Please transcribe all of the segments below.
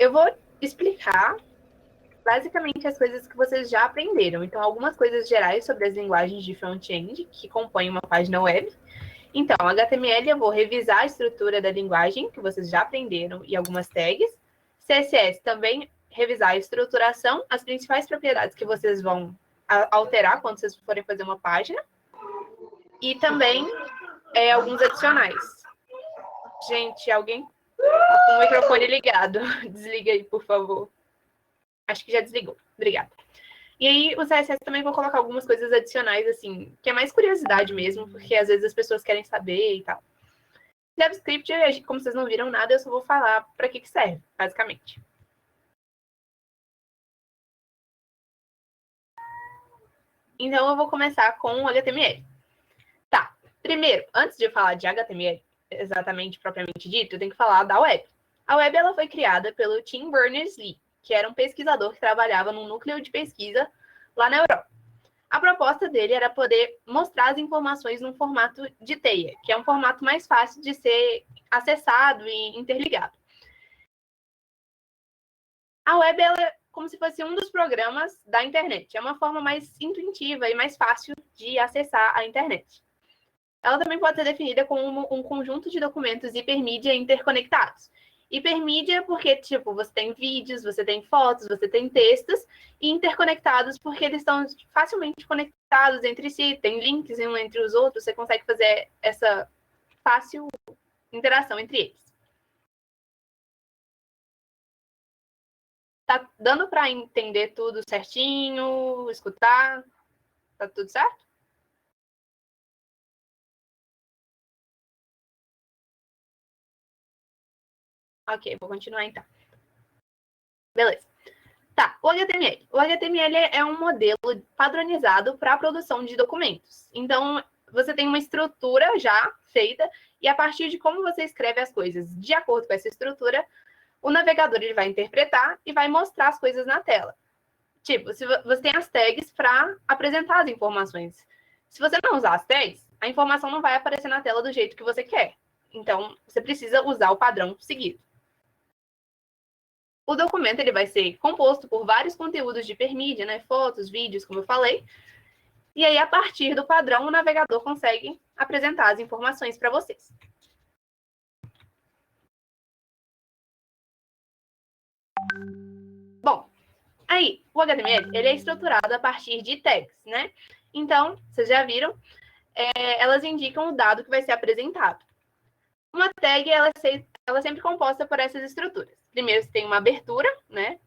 eu vou explicar basicamente as coisas que vocês já aprenderam. Então, algumas coisas gerais sobre as linguagens de front-end que compõem uma página web. Então, HTML eu vou revisar a estrutura da linguagem que vocês já aprenderam e algumas tags. CSS também revisar a estruturação, as principais propriedades que vocês vão alterar quando vocês forem fazer uma página. E também alguns adicionais. Gente, alguém tá com o microfone ligado. Desliga aí, por favor. Acho que já desligou. Obrigada. E aí, o CSS também vou colocar algumas coisas adicionais, assim, que é mais curiosidade mesmo, porque às vezes as pessoas querem saber e tal. JavaScript, como vocês não viram nada, eu só vou falar para que serve, basicamente. Então, eu vou começar com o HTML. Tá, primeiro, antes de eu falar de HTML, exatamente, propriamente dito, eu tenho que falar da web. A web ela foi criada pelo Tim Berners-Lee, que era um pesquisador que trabalhava num núcleo de pesquisa lá na Europa. A proposta dele era poder mostrar as informações num formato de teia, que é um formato mais fácil de ser acessado e interligado. A web ela é como se fosse um dos programas da internet. É uma forma mais intuitiva e mais fácil de acessar a internet. Ela também pode ser definida como um conjunto de documentos hipermídia interconectados. Hipermídia porque, tipo, você tem vídeos, você tem fotos, você tem textos, e interconectados porque eles estão facilmente conectados entre si, tem links um entre os outros, você consegue fazer essa fácil interação entre eles. Tá dando para entender tudo certinho, escutar? Tá tudo certo? Ok, vou continuar então. Beleza. Tá, o HTML. O HTML é um modelo padronizado para a produção de documentos. Então, você tem uma estrutura já feita, e a partir de como você escreve as coisas de acordo com essa estrutura, o navegador ele vai interpretar e vai mostrar as coisas na tela. Tipo, se você tem as tags para apresentar as informações. Se você não usar as tags, a informação não vai aparecer na tela do jeito que você quer. Então, você precisa usar o padrão seguido. O documento ele vai ser composto por vários conteúdos de hipermídia, né? Fotos, vídeos, como eu falei. E aí, a partir do padrão, o navegador consegue apresentar as informações para vocês. Bom, aí, o HTML ele é estruturado a partir de tags, né? Então, vocês já viram, elas indicam o dado que vai ser apresentado. Uma tag, ela é sempre composta por essas estruturas. Primeiro, você tem uma abertura, né?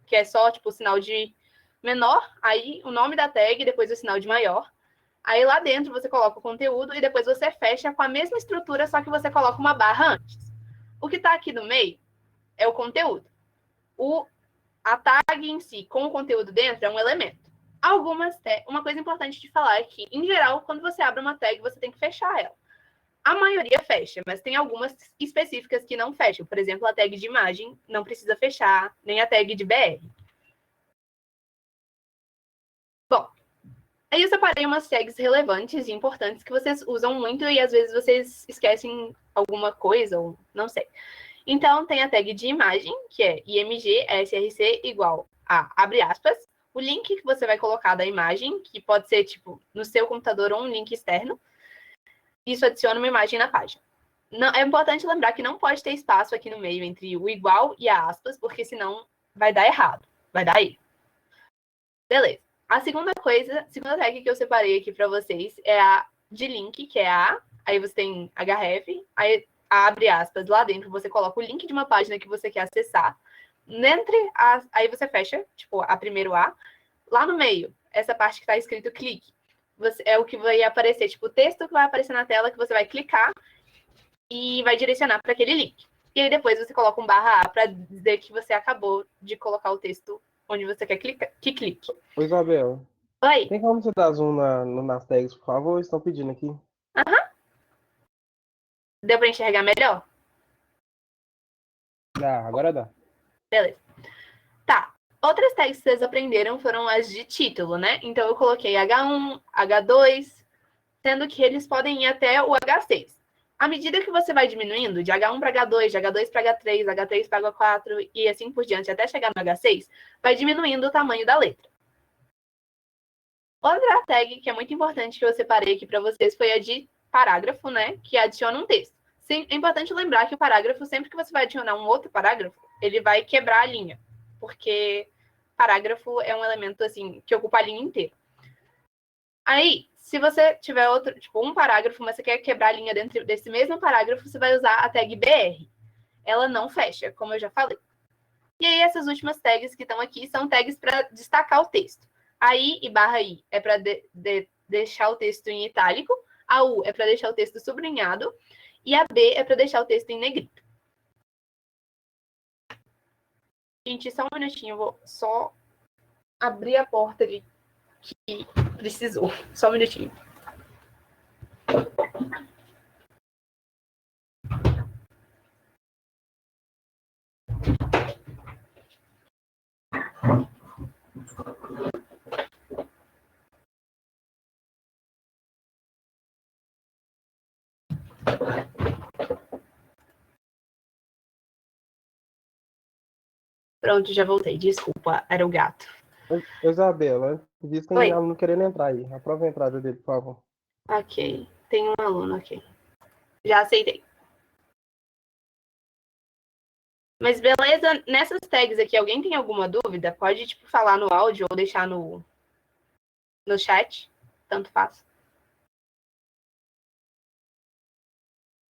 Que é só, tipo, o sinal de menor, aí o nome da tag, depois o sinal de maior. Aí lá dentro você coloca o conteúdo e depois você fecha com a mesma estrutura, só que você coloca uma barra antes. O que está aqui no meio é o conteúdo. A tag em si, com o conteúdo dentro, é um elemento. Uma coisa importante de falar é que, em geral, quando você abre uma tag, você tem que fechar ela. A maioria fecha, mas tem algumas específicas que não fecham. Por exemplo, a tag de imagem não precisa fechar, nem a tag de BR. Bom, aí eu separei umas tags relevantes e importantes que vocês usam muito e às vezes vocês esquecem alguma coisa ou não sei. Então, tem a tag de imagem, que é img src igual a, abre aspas, o link que você vai colocar da imagem, que pode ser, tipo, no seu computador ou um link externo. Isso adiciona uma imagem na página. Não, é importante lembrar que não pode ter espaço aqui no meio entre o igual e a aspas, porque senão vai dar errado, vai dar erro. Beleza. A segunda tag que eu separei aqui para vocês é a de link, que é a, aí você tem href, aí abre aspas, lá dentro você coloca o link de uma página que você quer acessar, aí você fecha, tipo, a primeiro A, lá no meio, essa parte que está escrito clique, é o que vai aparecer, tipo, o texto que vai aparecer na tela que você vai clicar e vai direcionar para aquele link. E aí depois você coloca um barra A para dizer que você acabou de colocar o texto onde você quer que clique. Oi, Isabel. Oi. Tem como você dar zoom nas tags, por favor? Estão pedindo aqui. Deu para enxergar melhor? Dá, agora dá. Beleza. Tá. Outras tags que vocês aprenderam foram as de título, né? Então eu coloquei H1, H2, sendo que eles podem ir até o H6. À medida que você vai diminuindo, de H1 para H2, de H2 para H3, H3 para H4 e assim por diante, até chegar no H6, vai diminuindo o tamanho da letra. Outra tag que é muito importante que eu separei aqui para vocês foi a de parágrafo, né? Que adiciona um texto. Sim, é importante lembrar que o parágrafo, sempre que você vai adicionar um outro parágrafo, ele vai quebrar a linha, porque parágrafo é um elemento assim que ocupa a linha inteira. Aí, se você tiver outro, tipo, um parágrafo, mas você quer quebrar a linha dentro desse mesmo parágrafo, você vai usar a tag BR. Ela não fecha, como eu já falei. E aí, essas últimas tags que estão aqui são tags para destacar o texto. A I e barra I é para deixar o texto em itálico, a U é para deixar o texto sublinhado, e a B é para deixar o texto em negrito. Gente, só um minutinho, eu vou só abrir a porta ali que precisou. Só um minutinho. Pronto, já voltei. Desculpa, era o gato. Isabela, disse que Oi. ela não querendo entrar aí. Aprova a entrada dele, por favor. Ok, tem um aluno aqui. Já aceitei. Mas beleza, nessas tags aqui, alguém tem alguma dúvida? Pode, tipo, falar no áudio ou deixar no chat. Tanto faz.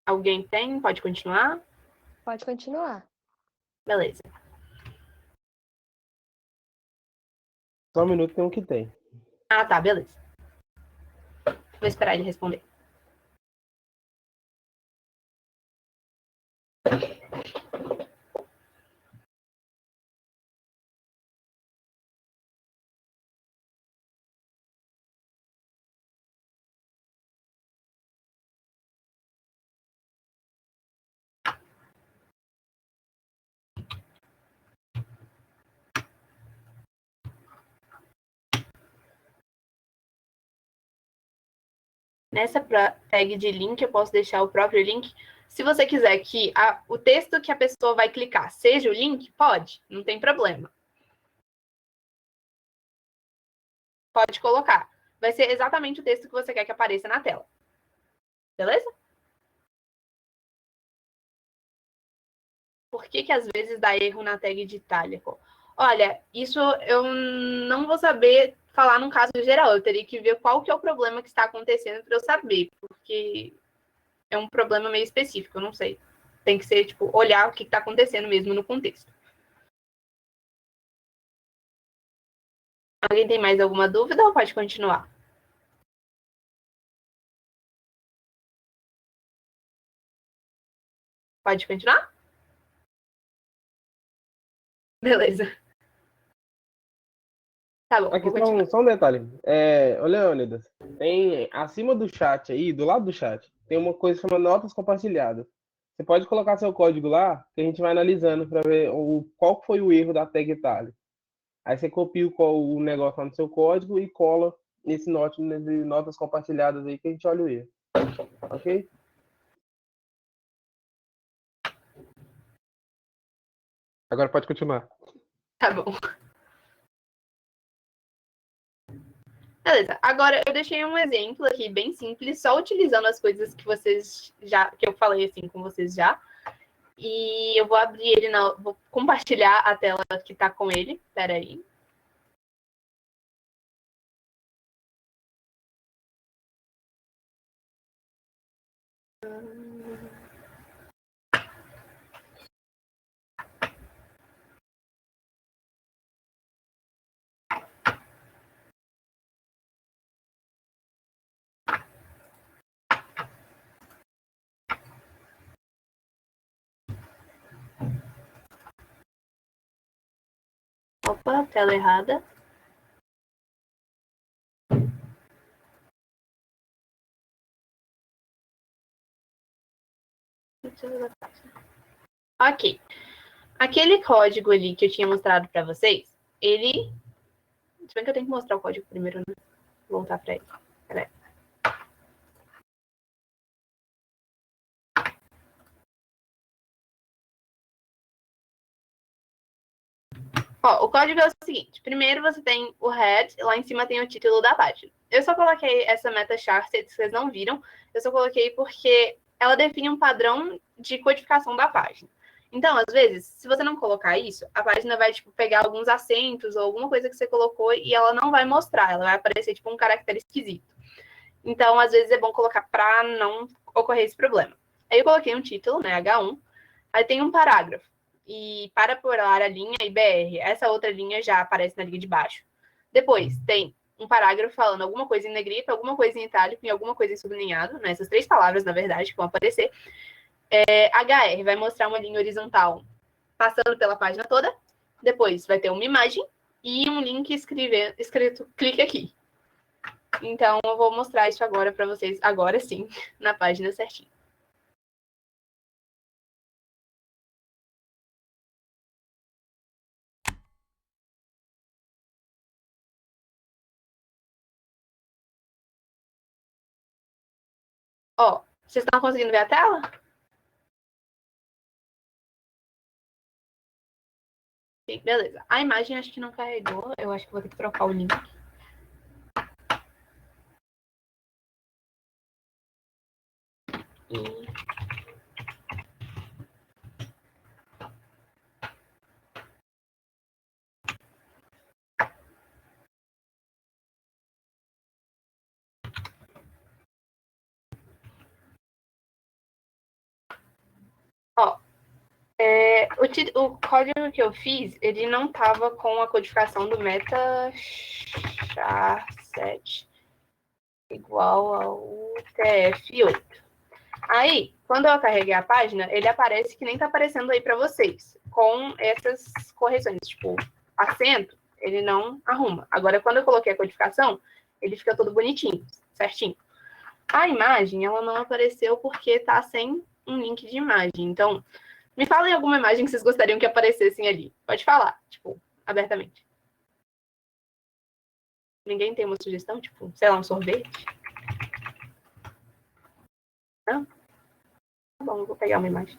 Alguém tem? Pode continuar? Pode continuar. Beleza. Só um minuto, tem um que tem. Ah, tá, beleza. Vou esperar ele responder. Nessa tag de link, eu posso deixar o próprio link. Se você quiser que o texto que a pessoa vai clicar seja o link, pode, não tem problema. Pode colocar. Vai ser exatamente o texto que você quer que apareça na tela. Beleza? Por que às vezes dá erro na tag de itálico? Olha, isso eu não vou saber falar num caso geral. Eu teria que ver qual que é o problema que está acontecendo para eu saber, porque é um problema meio específico, eu não sei. Tem que ser, tipo, olhar o que está acontecendo mesmo no contexto. Alguém tem mais alguma dúvida ou pode continuar? Pode continuar? Beleza. Tá bom, Aqui vou continuar. só um detalhe. Ô, Leônidas, tem acima do chat aí, do lado do chat, tem uma coisa chamada notas compartilhadas. Você pode colocar seu código lá, que a gente vai analisando para ver qual foi o erro da tag Itália. Aí você copia o negócio lá no seu código e cola nesse notas compartilhadas aí que a gente olha o erro. Ok? Agora pode continuar. Tá bom. Beleza. Agora eu deixei um exemplo aqui bem simples, só utilizando as coisas que que eu falei assim com vocês já. E eu vou abrir ele vou compartilhar a tela que tá com ele. Espera aí. Opa, tela errada. Ok. Aquele código ali que eu tinha mostrado para vocês, ele... Se bem que eu tenho que mostrar o código primeiro, né? Voltar para ele. Peraí. Ó, o código é o seguinte. Primeiro você tem o head, lá em cima tem o título da página. Eu só coloquei essa meta chart, se vocês não viram. Eu só coloquei porque ela define um padrão de codificação da página. Então, às vezes, se você não colocar isso, a página vai, tipo, pegar alguns acentos ou alguma coisa que você colocou e ela não vai mostrar. Ela vai aparecer, tipo, um caractere esquisito. Então, às vezes, é bom colocar para não ocorrer esse problema. Aí eu coloquei um título, né, H1. Aí tem um parágrafo. E para pular a linha IBR, essa outra linha já aparece na linha de baixo. Depois tem um parágrafo falando alguma coisa em negrito, alguma coisa em itálico e alguma coisa em sublinhado, né? Essas 3 palavras, na verdade, que vão aparecer. HR vai mostrar uma linha horizontal passando pela página toda. Depois vai ter uma imagem e um link escrito clique aqui. Então, eu vou mostrar isso agora para vocês, agora sim, na página certinho. Ó, vocês estão conseguindo ver a tela? Sim, beleza. A imagem acho que não carregou. Eu acho que vou ter que trocar o link. Ó, o código que eu fiz, ele não estava com a codificação do meta char7 igual ao TF8. Aí, quando eu carreguei a página, ele aparece que nem tá aparecendo aí para vocês, com essas correções, tipo, acento, ele não arruma. Agora, quando eu coloquei a codificação, ele fica todo bonitinho, certinho. A imagem, ela não apareceu porque tá sem um link de imagem. Então, me falem alguma imagem que vocês gostariam que aparecessem ali. Pode falar, tipo, abertamente. Ninguém tem uma sugestão? Tipo, sei lá, um sorvete? Não? Tá bom, eu vou pegar uma imagem.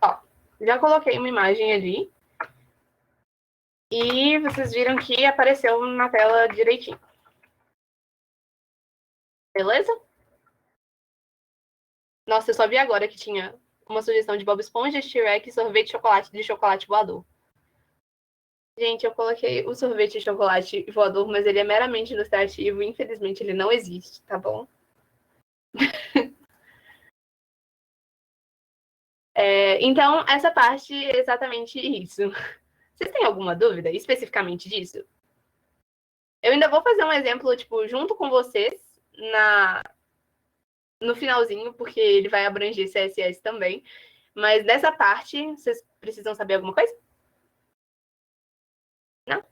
Ó, já coloquei uma imagem ali. E vocês viram que apareceu na tela direitinho. Beleza? Nossa, eu só vi agora que tinha uma sugestão de Bob Esponja, Shrek e sorvete de chocolate voador. Gente, eu coloquei o sorvete de chocolate voador, mas ele é meramente ilustrativo. Infelizmente, ele não existe, tá bom? Então, essa parte é exatamente isso. Vocês têm alguma dúvida especificamente disso? Eu ainda vou fazer um exemplo, tipo, junto com vocês no finalzinho, porque ele vai abranger CSS também. Mas dessa parte, vocês precisam saber alguma coisa? Não?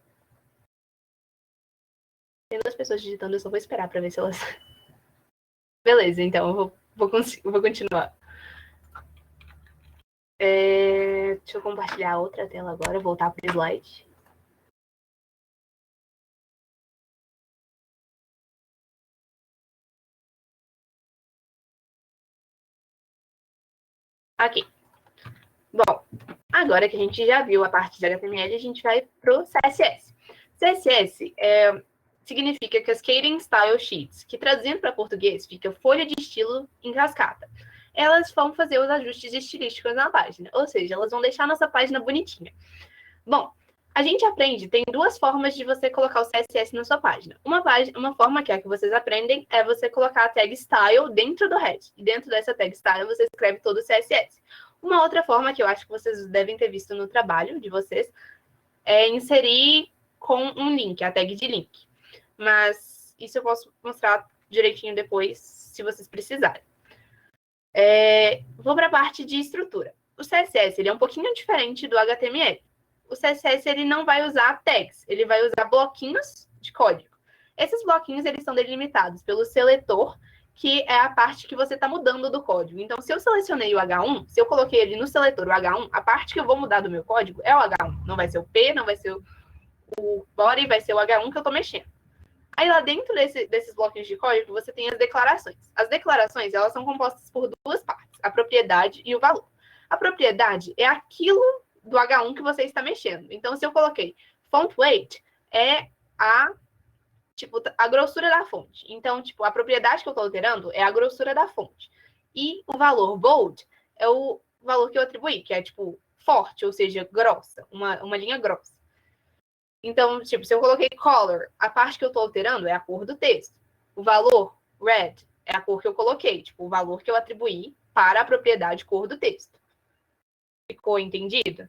Tem 2 pessoas digitando, eu só vou esperar para ver se elas. Beleza, então eu vou continuar. Deixa eu compartilhar a outra tela agora, voltar para o slide. Aqui. Bom, agora que a gente já viu a parte de HTML, a gente vai para o CSS. CSS significa Cascading Style Sheets, que traduzindo para português fica folha de estilo em cascata. Elas vão fazer os ajustes estilísticos na página, ou seja, elas vão deixar a nossa página bonitinha. Bom, a gente aprende, tem 2 formas de você colocar o CSS na sua página. Uma forma, que é a que vocês aprendem, é você colocar a tag style dentro do head. E dentro dessa tag style, você escreve todo o CSS. Uma outra forma, que eu acho que vocês devem ter visto no trabalho de vocês, é inserir com um link, a tag de link. Mas isso eu posso mostrar direitinho depois, se vocês precisarem. Vou para a parte de estrutura. O CSS ele é um pouquinho diferente do HTML. O CSS ele não vai usar tags, ele vai usar bloquinhos de código. Esses bloquinhos, eles são delimitados pelo seletor, que é a parte que você está mudando do código. Então, se eu selecionei o H1, se eu coloquei ele no seletor o H1, a parte que eu vou mudar do meu código é o H1. Não vai ser o P, não vai ser o body, vai ser o H1 que eu estou mexendo. Aí, lá dentro desses bloquinhos de código, você tem as declarações. As declarações, elas são compostas por duas partes, a propriedade e o valor. A propriedade é aquilo do H1 que você está mexendo. Então, se eu coloquei font weight, é a grossura da fonte. Então, a propriedade que eu estou alterando é a grossura da fonte. E o valor bold é o valor que eu atribuí, que é, forte, ou seja, grossa, uma linha grossa. Então, se eu coloquei color, a parte que eu estou alterando é a cor do texto. O valor red é a cor que eu coloquei, o valor que eu atribuí para a propriedade cor do texto. Ficou entendido?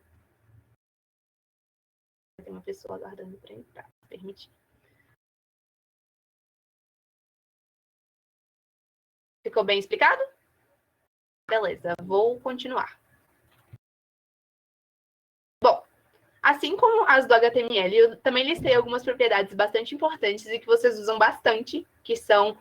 Tem uma pessoa aguardando para entrar, permitir. Ficou bem explicado? Beleza, vou continuar. Bom, assim como as do HTML, eu também listei algumas propriedades bastante importantes e que vocês usam bastante, que são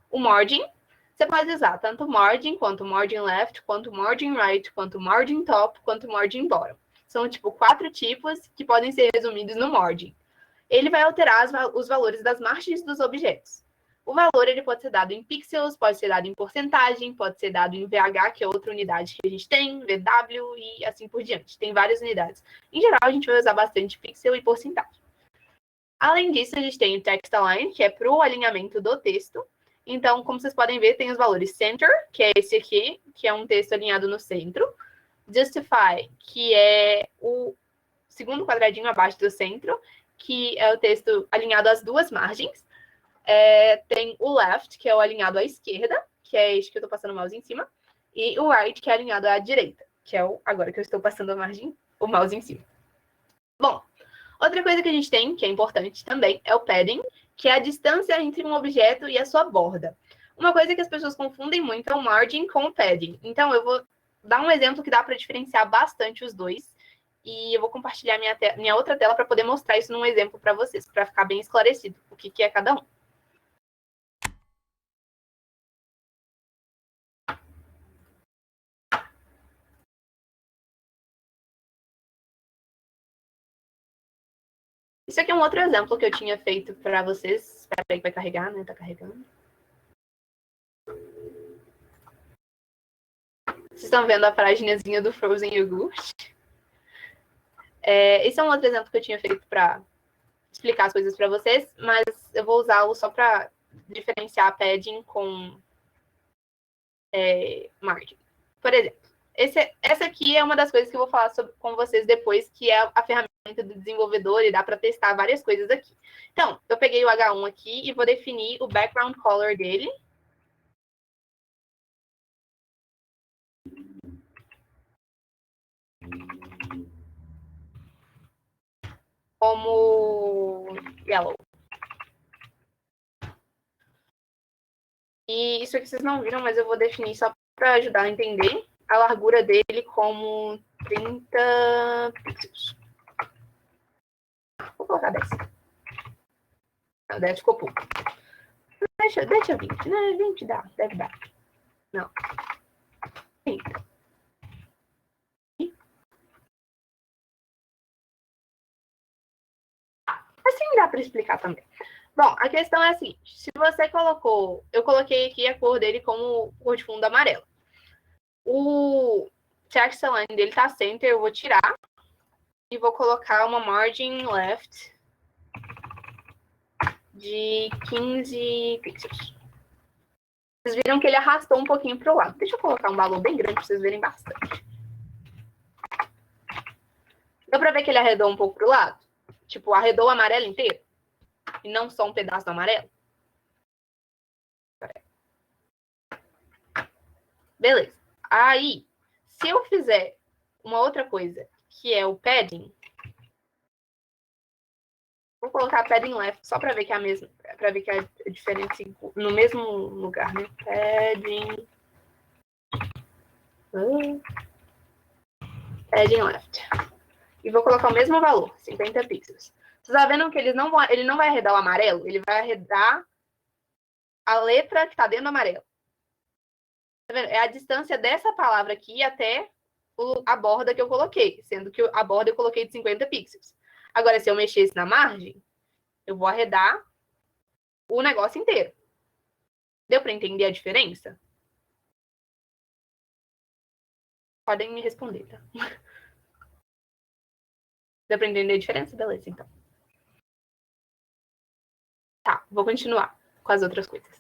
o margin. Você pode usar tanto margin, quanto margin left, quanto margin right, quanto margin top, quanto margin bottom. São, 4 tipos que podem ser resumidos no margin. Ele vai alterar os valores das margens dos objetos. O valor ele pode ser dado em pixels, pode ser dado em porcentagem, pode ser dado em VH, que é outra unidade que a gente tem, VW e assim por diante. Tem várias unidades. Em geral, a gente vai usar bastante pixel e porcentagem. Além disso, a gente tem o text align, que é para o alinhamento do texto. Então, como vocês podem ver, tem os valores center, que é esse aqui, que é um texto alinhado no centro. Justify, que é o segundo quadradinho abaixo do centro, que é o texto alinhado às duas margens. Tem o left, que é o alinhado à esquerda, que é este que eu estou passando o mouse em cima, e o right, que é alinhado à direita, que é agora que eu estou passando o mouse em cima. Bom, outra coisa que a gente tem, que é importante também, é o padding, que é a distância entre um objeto e a sua borda. Uma coisa que as pessoas confundem muito é o margin com o padding. Então, eu vou dar um exemplo que dá para diferenciar bastante os dois, e eu vou compartilhar minha outra tela para poder mostrar isso num exemplo para vocês, para ficar bem esclarecido o que é cada um. Isso aqui é um outro exemplo que eu tinha feito para vocês. Espera aí que vai carregar, né? Tá carregando. Vocês estão vendo a páginazinha do Frozen Yogurt. Esse é um outro exemplo que eu tinha feito para explicar as coisas para vocês, mas eu vou usá-lo só para diferenciar padding com margin. Por exemplo, essa aqui é uma das coisas que eu vou falar com vocês depois, que é a ferramenta do desenvolvedor e dá para testar várias coisas aqui. Então, eu peguei o H1 aqui e vou definir o background color dele. Como yellow. E isso aqui vocês não viram, mas eu vou definir só para ajudar a entender a largura dele como 30 pixels. Vou colocar 10. Não, 10 ficou pouco. Deixa 20, né? 20 dá, deve dar. Não. 30. Assim dá para explicar também. Bom, a questão é a seguinte. Se você colocou... Eu coloquei aqui a cor dele como cor de fundo amarelo. O text align dele tá center, eu vou tirar. E vou colocar uma margin left de 15 pixels. Vocês viram que ele arrastou um pouquinho para o lado. Deixa eu colocar um valor bem grande para vocês verem bastante. Deu para ver que ele arredou um pouco para o lado? Arredou o amarelo inteiro? E não só um pedaço do amarelo? Beleza. Aí, se eu fizer uma outra coisa, que é o padding, vou colocar padding left só para ver que é a mesma, para ver que é a diferença no mesmo lugar, né? Padding. Padding left. E vou colocar o mesmo valor, 50 pixels. Você tá vendo que ele não vai arredar o amarelo, ele vai arredar a letra que tá dentro do amarelo. Tá vendo? É a distância dessa palavra aqui até a borda que eu coloquei, sendo que a borda eu coloquei de 50 pixels. Agora, se eu mexesse na margem, eu vou arredar o negócio inteiro. Deu para entender a diferença? Podem me responder, tá? Deu para entender a diferença? Beleza, então. Tá, vou continuar com as outras coisas.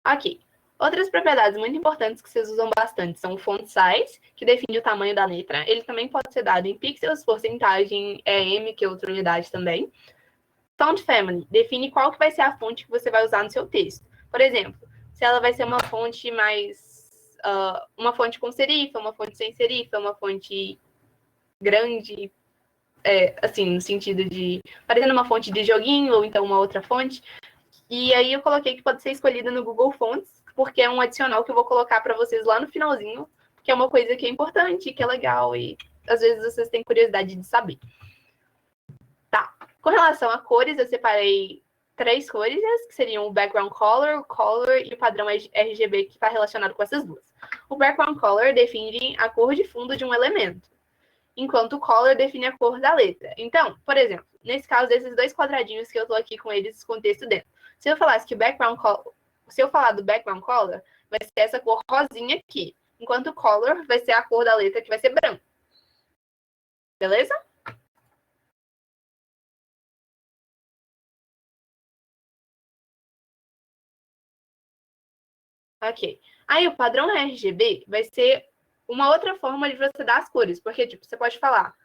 Aqui. Outras propriedades muito importantes que vocês usam bastante são o font size, que define o tamanho da letra. Ele também pode ser dado em pixels, porcentagem é M, que é outra unidade também. Font family define qual que vai ser a fonte que você vai usar no seu texto. Por exemplo, se ela vai ser uma fonte mais... uma fonte com serifa, uma fonte sem serifa, uma fonte grande, assim, no sentido de... parecendo uma fonte de joguinho, ou então uma outra fonte. E aí eu coloquei que pode ser escolhida no Google Fonts, porque é um adicional que eu vou colocar para vocês lá no finalzinho, que é uma coisa que é importante, que é legal e às vezes vocês têm curiosidade de saber. Tá. Com relação a cores, eu separei 3 cores, que seriam o background color, o color e o padrão RGB, que está relacionado com essas duas. O background color define a cor de fundo de um elemento, enquanto o color define a cor da letra. Então, por exemplo, nesse caso, desses 2 quadradinhos que eu estou aqui com eles com texto dentro. Se eu falasse que o background color, se eu falar do background color, vai ser essa cor rosinha aqui, enquanto o color vai ser a cor da letra, que vai ser branco. Beleza? Ok. Aí o padrão RGB vai ser uma outra forma de você dar as cores, porque tipo, você pode falar,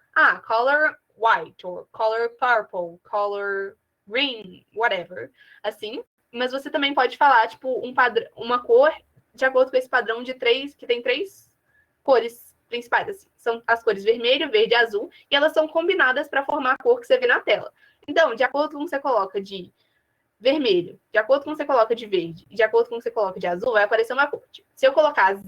color white, or color purple, color green, whatever, assim. Mas você também pode falar, tipo, uma cor de acordo com esse padrão de 3, que tem 3 cores principais, assim. São as cores vermelho, verde e azul, e elas são combinadas para formar a cor que você vê na tela. Então, de acordo com o que você coloca de vermelho, de acordo com o que você coloca de verde, e de acordo com o que você coloca de azul, vai aparecer uma cor. Tipo, se eu colocar 000,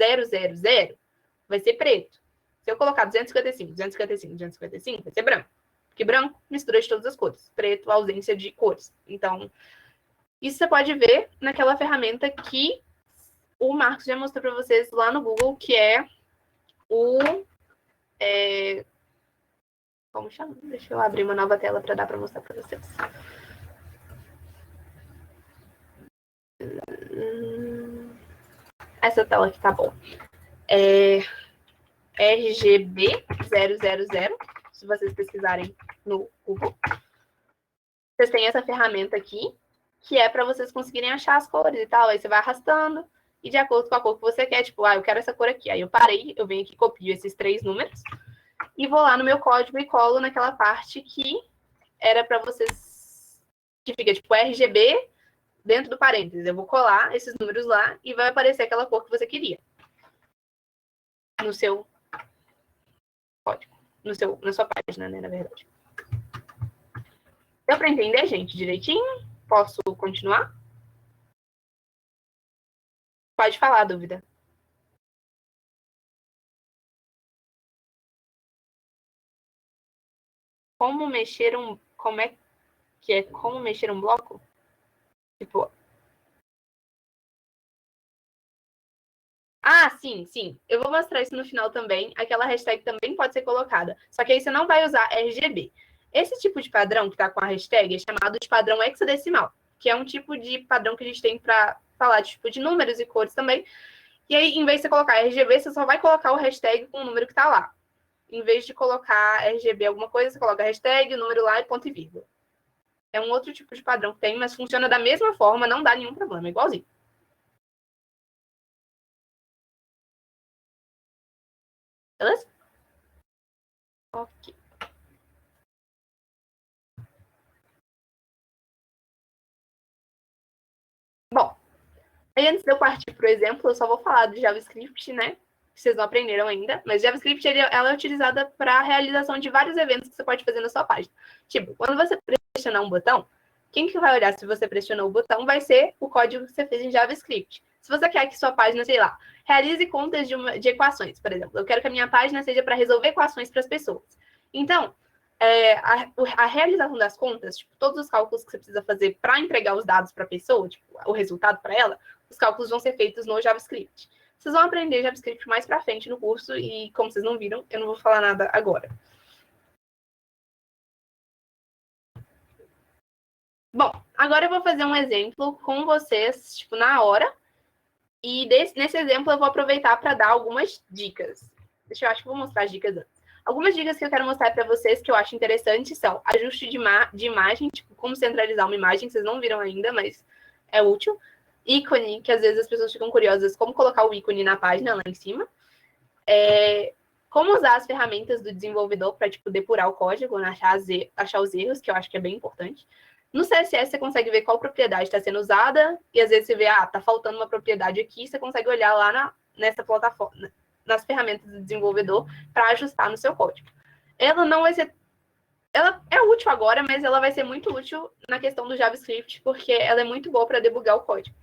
vai ser preto. Se eu colocar 255, 255, 255, vai ser branco. Porque branco mistura de todas as cores. Preto, ausência de cores. Então, isso você pode ver naquela ferramenta que o Marcos já mostrou para vocês lá no Google, que é o... como chama? Deixa eu abrir uma nova tela para dar para mostrar para vocês. Essa tela aqui tá bom. RGB 000, se vocês pesquisarem no Google. Vocês têm essa ferramenta aqui, que é para vocês conseguirem achar as cores e tal. Aí você vai arrastando, e de acordo com a cor que você quer, tipo, eu quero essa cor aqui. Aí eu parei, eu venho aqui, copio esses 3 números, e vou lá no meu código e colo naquela parte que era para vocês, que fica tipo RGB dentro do parênteses. Eu vou colar esses números lá e vai aparecer aquela cor que você queria no seu código, na sua página, né, na verdade. Deu para entender, gente, direitinho? Posso continuar? Pode falar a dúvida. Como mexer um... Como é que é? Como mexer um bloco? Tipo... sim, sim. Eu vou mostrar isso no final também. Aquela hashtag também pode ser colocada. Só que aí você não vai usar RGB. Esse tipo de padrão que está com a hashtag é chamado de padrão hexadecimal, que é um tipo de padrão que a gente tem para falar tipo, de números e cores também. E aí, em vez de você colocar RGB, você só vai colocar o hashtag com o número que está lá. Em vez de colocar RGB alguma coisa, você coloca hashtag, o número lá e ponto e vírgula. É um outro tipo de padrão que tem, mas funciona da mesma forma, não dá nenhum problema, é igualzinho. Beleza? Ok. Bom, aí antes de eu partir para o exemplo, eu só vou falar do JavaScript, né? que vocês não aprenderam ainda, mas JavaScript ela é utilizada para a realização de vários eventos que você pode fazer na sua página. Tipo, quando você pressionar um botão, quem que vai olhar se você pressionou o botão vai ser o código que você fez em JavaScript. Se você quer que sua página, sei lá, realize contas de equações, por exemplo. Eu quero que a minha página seja para resolver equações para as pessoas. Então, a realização das contas, tipo, todos os cálculos que você precisa fazer para entregar os dados para a pessoa, tipo, o resultado para ela, os cálculos vão ser feitos no JavaScript. Vocês vão aprender JavaScript mais para frente no curso e, como vocês não viram, eu não vou falar nada agora. Bom, agora eu vou fazer um exemplo com vocês, tipo, na hora. E nesse exemplo eu vou aproveitar para dar algumas dicas. Deixa eu acho que vou mostrar as dicas antes. Algumas dicas que eu quero mostrar para vocês que eu acho interessantes são ajuste de imagem, tipo, como centralizar uma imagem, vocês não viram ainda, mas é útil. Ícone, que às vezes as pessoas ficam curiosas como colocar o ícone na página lá em cima. Como usar as ferramentas do desenvolvedor para, tipo, depurar o código, né? achar os erros, que eu acho que é bem importante. No CSS, você consegue ver qual propriedade está sendo usada, e às vezes você vê, tá faltando uma propriedade aqui, você consegue olhar lá nessa plataforma, nas ferramentas do desenvolvedor, para ajustar no seu código. Ela não vai ser... Ela é útil agora, mas ela vai ser muito útil na questão do JavaScript, porque ela é muito boa para debugar o código.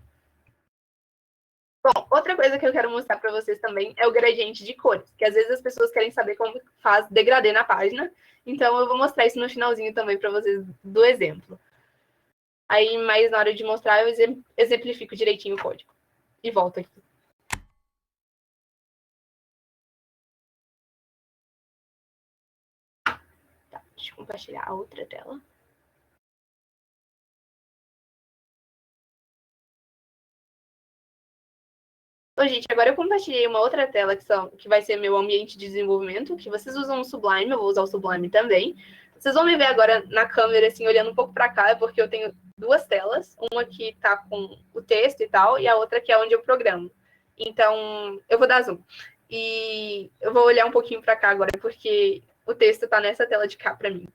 Bom, outra coisa que eu quero mostrar para vocês também é o gradiente de cores, que às vezes as pessoas querem saber como faz degradê na página, então eu vou mostrar isso no finalzinho também para vocês do exemplo. Aí, mais na hora de mostrar, eu exemplifico direitinho o código. E volto aqui. Tá, deixa eu compartilhar a outra tela. Bom, gente, agora eu compartilhei uma outra tela que vai ser meu ambiente de desenvolvimento, que vocês usam o Sublime, eu vou usar o Sublime também. Vocês vão me ver agora na câmera, assim, olhando um pouco para cá, porque eu tenho duas telas. Uma que tá com o texto e tal, e a outra que é onde eu programo. Então, eu vou dar zoom. E eu vou olhar um pouquinho para cá agora, porque o texto tá nessa tela de cá para mim.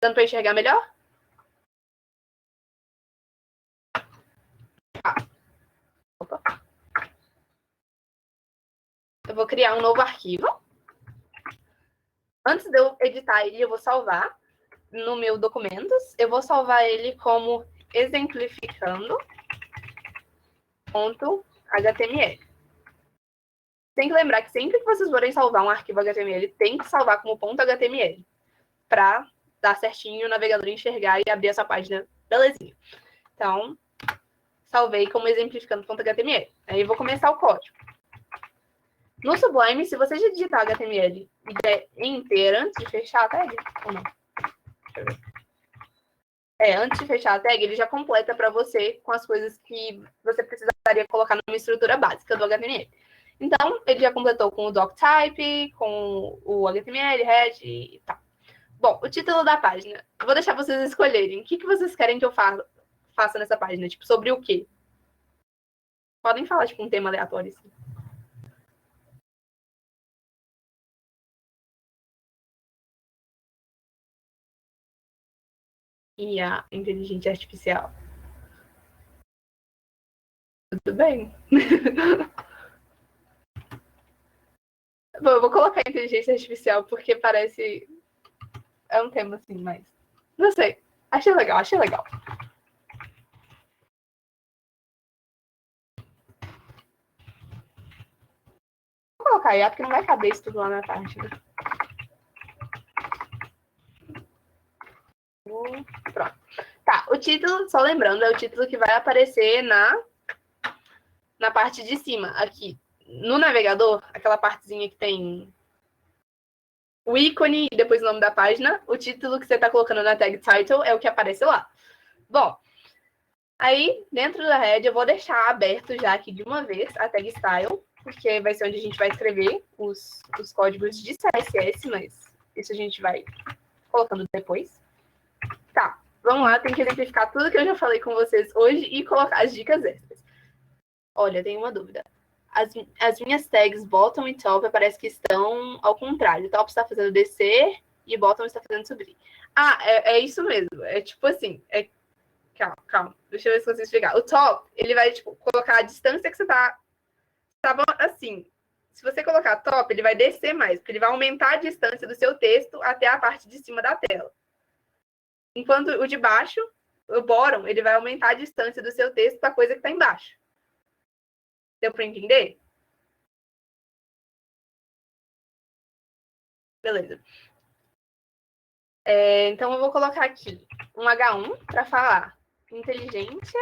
Dando para enxergar melhor? Opa. Eu vou criar um novo arquivo. Antes de eu editar ele, eu vou salvar no meu documentos. Eu vou salvar ele como exemplificando.html. Tem que lembrar que sempre que vocês forem salvar um arquivo HTML, tem que salvar como .html, para dar certinho o navegador enxergar e abrir essa página belezinha. Então, salvei como exemplificando.html. Aí eu vou começar o código. No Sublime, se você já digitar HTML e der enter antes de fechar a tag, ou não? Deixa eu ver. Antes de fechar a tag, ele já completa para você com as coisas que você precisaria colocar numa estrutura básica do HTML. Então, ele já completou com o doctype, com o HTML, head e tal. Bom, o título da página. Eu vou deixar vocês escolherem. O que vocês querem que eu faça nessa página? Tipo, sobre o quê? Podem falar, tipo, um tema aleatório, assim. E a inteligência artificial. Tudo bem. Bom, eu vou colocar inteligência artificial porque parece... É um tema, assim, mais... Não sei. Achei legal, achei legal. Vou colocar IA porque não vai caber isso tudo lá na página. Pronto. Tá, o título, só lembrando, é o título que vai aparecer na parte de cima, aqui. No navegador, aquela partezinha que tem o ícone e depois o nome da página, o título que você está colocando na tag title é o que aparece lá. Bom, aí, dentro da head, eu vou deixar aberto já aqui de uma vez a tag style, porque vai ser onde a gente vai escrever os códigos de CSS, mas isso a gente vai colocando depois. Tá, vamos lá, tem que exemplificar tudo que eu já falei com vocês hoje e colocar as dicas extras. Olha, tem uma dúvida. As minhas tags bottom e top parece que estão ao contrário. Top está fazendo descer e bottom está fazendo subir. É isso mesmo. É tipo assim, calma. Deixa eu ver se eu consigo explicar. O top, ele vai, tipo, colocar a distância que você tá assim. Se você colocar top, ele vai descer mais, porque ele vai aumentar a distância do seu texto até a parte de cima da tela. Enquanto o de baixo, o bottom, ele vai aumentar a distância do seu texto para a coisa que está embaixo. Deu para entender? Beleza. Então, eu vou colocar aqui um H1 para falar inteligência.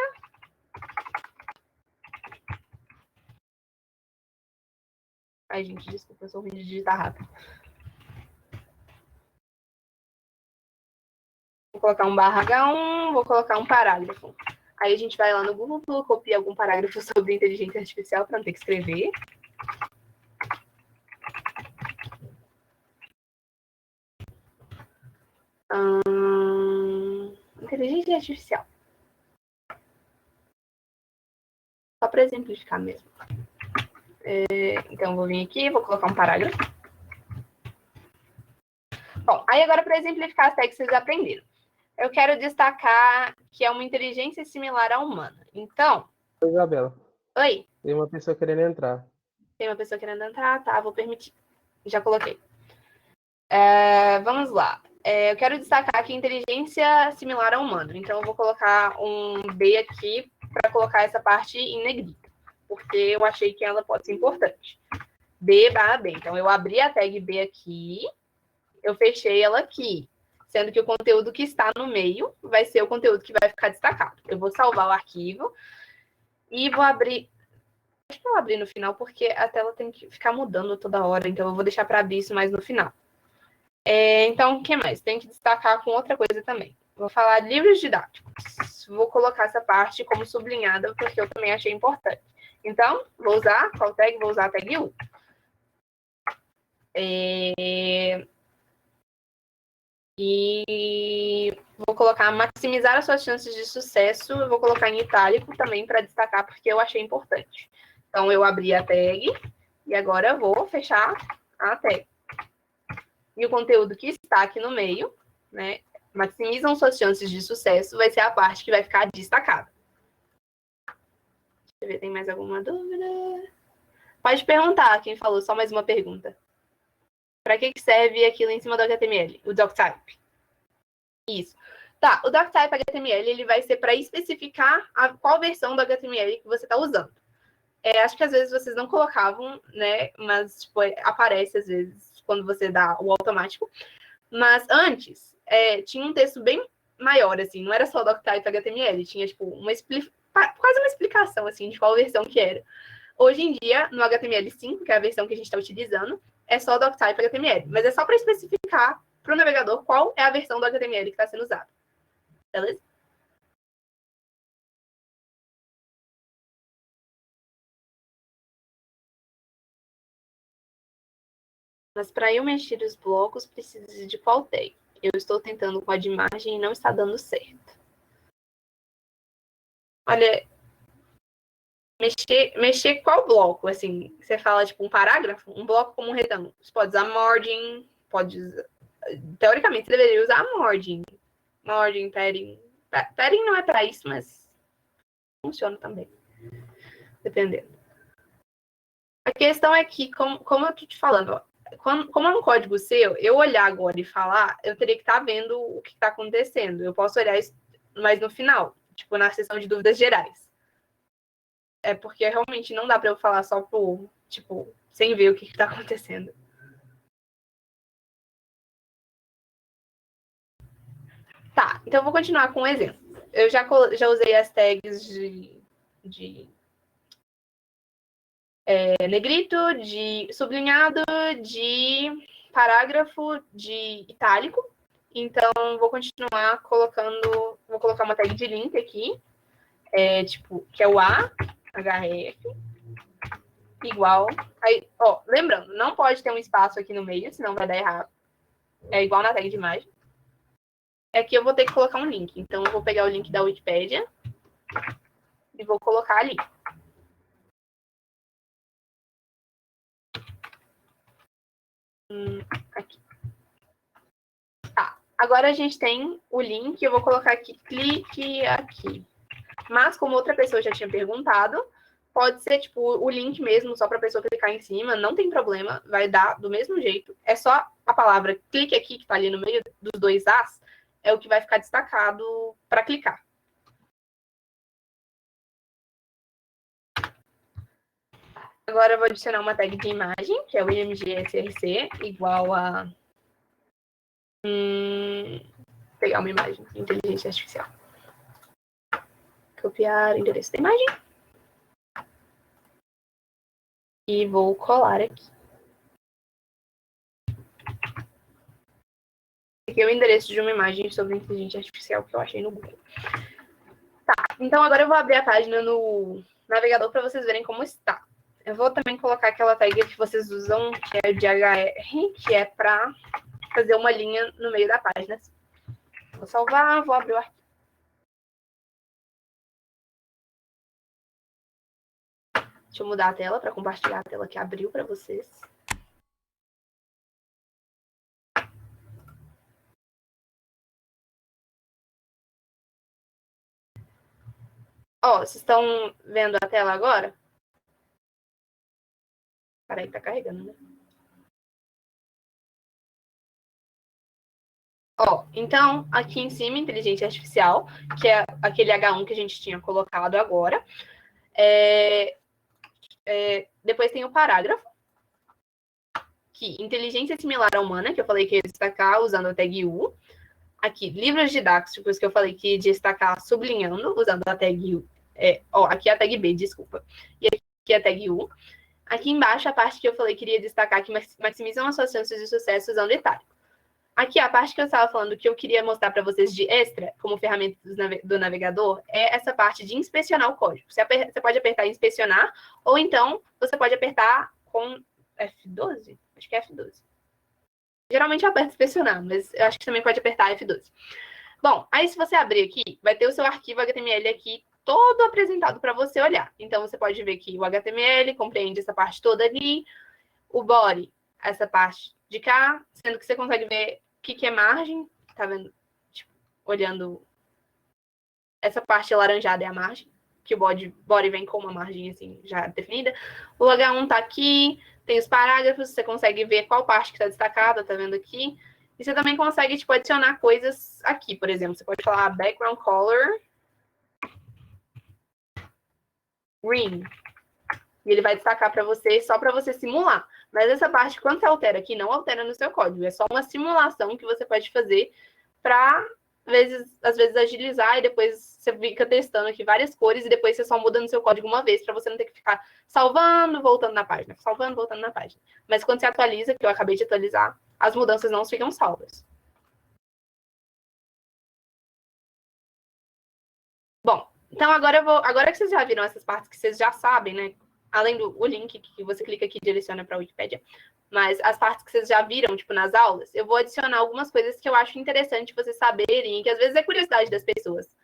Ai, gente, desculpa, eu sou ruim de digitar rápido. Vou colocar um barra H1, vou colocar um parágrafo. Aí a gente vai lá no Google, copia algum parágrafo sobre inteligência artificial para não ter que escrever. Inteligência artificial. Só para exemplificar mesmo. Então, vou vir aqui, vou colocar um parágrafo. Bom, aí agora para exemplificar as técnicas que vocês aprenderam. Eu quero destacar que é uma inteligência similar à humana. Então... Oi, Isabela. Oi. Tem uma pessoa querendo entrar. Tem uma pessoa querendo entrar? Tá, vou permitir. Já coloquei. Vamos lá. Eu quero destacar que inteligência similar à humana. Então, eu vou colocar um B aqui para colocar essa parte em negrito. Porque eu achei que ela pode ser importante. B barra B. Então, eu abri a tag B aqui. Eu fechei ela aqui. Sendo que o conteúdo que está no meio vai ser o conteúdo que vai ficar destacado. Eu vou salvar o arquivo. E vou abrir... Acho que eu vou abrir no final, porque a tela tem que ficar mudando toda hora. Então, eu vou deixar para abrir isso mais no final. Então, o que mais? Tem que destacar com outra coisa também. Vou falar de livros didáticos. Vou colocar essa parte como sublinhada, porque eu também achei importante. Então, vou usar qual tag? Vou usar a tag U. E vou colocar maximizar as suas chances de sucesso. Eu vou colocar em itálico também para destacar, porque eu achei importante. Então, eu abri a tag e agora eu vou fechar a tag. E o conteúdo que está aqui no meio, né, maximizam suas chances de sucesso, vai ser a parte que vai ficar destacada. Deixa eu ver, tem mais alguma dúvida? Pode perguntar, quem falou, só mais uma pergunta. Para que serve aquilo em cima do HTML? O doctype. Isso. Tá, o doctype HTML ele vai ser para especificar qual versão do HTML que você está usando. Acho que às vezes vocês não colocavam, né, mas tipo, aparece às vezes quando você dá o automático. Mas antes, tinha um texto bem maior, assim, não era só doctype HTML, tinha, tipo, quase uma explicação, assim, de qual versão que era. Hoje em dia, no HTML5, que é a versão que a gente está utilizando, é só doctype HTML, mas é só para especificar para o navegador qual é a versão do HTML que está sendo usada. Beleza? Mas para eu mexer os blocos, precisa de qual tag? Eu estou tentando com a de imagem e não está dando certo. Olha, mexer qual bloco? Assim, você fala tipo um parágrafo, um bloco como um retângulo. Você pode usar margin, pode usar... Teoricamente, você deveria usar margin. Margin, padding. Padding não é para isso, mas funciona também. Dependendo. A questão é que, como eu tô te falando, ó, como é um código seu, eu olhar agora e falar, eu teria que estar vendo o que está acontecendo. Eu posso olhar isso mais no final, tipo, na sessão de dúvidas gerais. Porque realmente não dá para eu falar só por, tipo, sem ver o que está acontecendo. Tá, então eu vou continuar com um exemplo. Eu já usei as tags de negrito, de sublinhado, de parágrafo, de itálico. Então, vou continuar colocando... Vou colocar uma tag de link aqui, tipo, que é o A, href, igual... Aí, ó, lembrando, não pode ter um espaço aqui no meio, senão vai dar errado. É igual na tag de imagem. Aqui eu vou ter que colocar um link. Então, eu vou pegar o link da Wikipedia e vou colocar ali. Aqui. Tá. Agora a gente tem o link, eu vou colocar aqui, clique aqui. Mas como outra pessoa já tinha perguntado, pode ser tipo o link mesmo, só para a pessoa clicar em cima, não tem problema, vai dar do mesmo jeito. É só a palavra clique aqui, que está ali no meio dos dois As, é o que vai ficar destacado para clicar. Agora eu vou adicionar uma tag de imagem, que é o img-src, igual a... pegar uma imagem de inteligência artificial. Copiar o endereço da imagem. E vou colar aqui. Aqui é o endereço de uma imagem sobre inteligência artificial que eu achei no Google. Tá, então agora eu vou abrir a página no navegador para vocês verem como está. Eu vou também colocar aquela tag que vocês usam, que é de HR, que é para fazer uma linha no meio da página. Vou salvar, vou abrir o arquivo. Deixa eu mudar a tela para compartilhar a tela que abriu para vocês. Ó, vocês estão vendo a tela agora? Peraí, tá carregando, né? Ó, então, aqui em cima, inteligência artificial, que é aquele H1 que a gente tinha colocado agora. Depois tem o parágrafo, que inteligência similar à humana, que eu falei que ia destacar usando a tag U. Aqui, livros didáticos, que eu falei que ia destacar sublinhando, usando a tag U. Aqui é a tag B, desculpa. E aqui é a tag U. Aqui embaixo, a parte que eu falei que iria destacar, que maximizam as suas chances de sucesso usando itálico. Aqui, a parte que eu estava falando que eu queria mostrar para vocês de extra, como ferramenta do navegador, é essa parte de inspecionar o código. Você pode apertar inspecionar, ou então você pode apertar com F12? Acho que é F12. Geralmente eu aperto inspecionar, mas eu acho que também pode apertar F12. Bom, aí se você abrir aqui, vai ter o seu arquivo HTML aqui todo apresentado para você olhar. Então, você pode ver que o HTML compreende essa parte toda ali, o body, essa parte de cá, sendo que você consegue ver o que é margem, tá vendo? Tipo, olhando essa parte alaranjada é a margem, que o body vem com uma margem assim já definida. O H1 tá aqui, tem os parágrafos, você consegue ver qual parte que está destacada, tá vendo aqui? E você também consegue, tipo, adicionar coisas aqui, por exemplo, você pode falar background color green. E ele vai destacar para você, só para você simular. Mas essa parte, quando você altera aqui, não altera no seu código. É só uma simulação que você pode fazer para, às vezes, agilizar e depois você fica testando aqui várias cores e depois você só muda no seu código uma vez para você não ter que ficar salvando, voltando na página, salvando, voltando na página. Mas quando você atualiza, que eu acabei de atualizar, as mudanças não ficam salvas. Bom, então agora que vocês já viram essas partes que vocês já sabem, né? Além do link que você clica aqui e direciona para a Wikipédia, mas as partes que vocês já viram, tipo, nas aulas, eu vou adicionar algumas coisas que eu acho interessante vocês saberem, que às vezes é curiosidade das pessoas,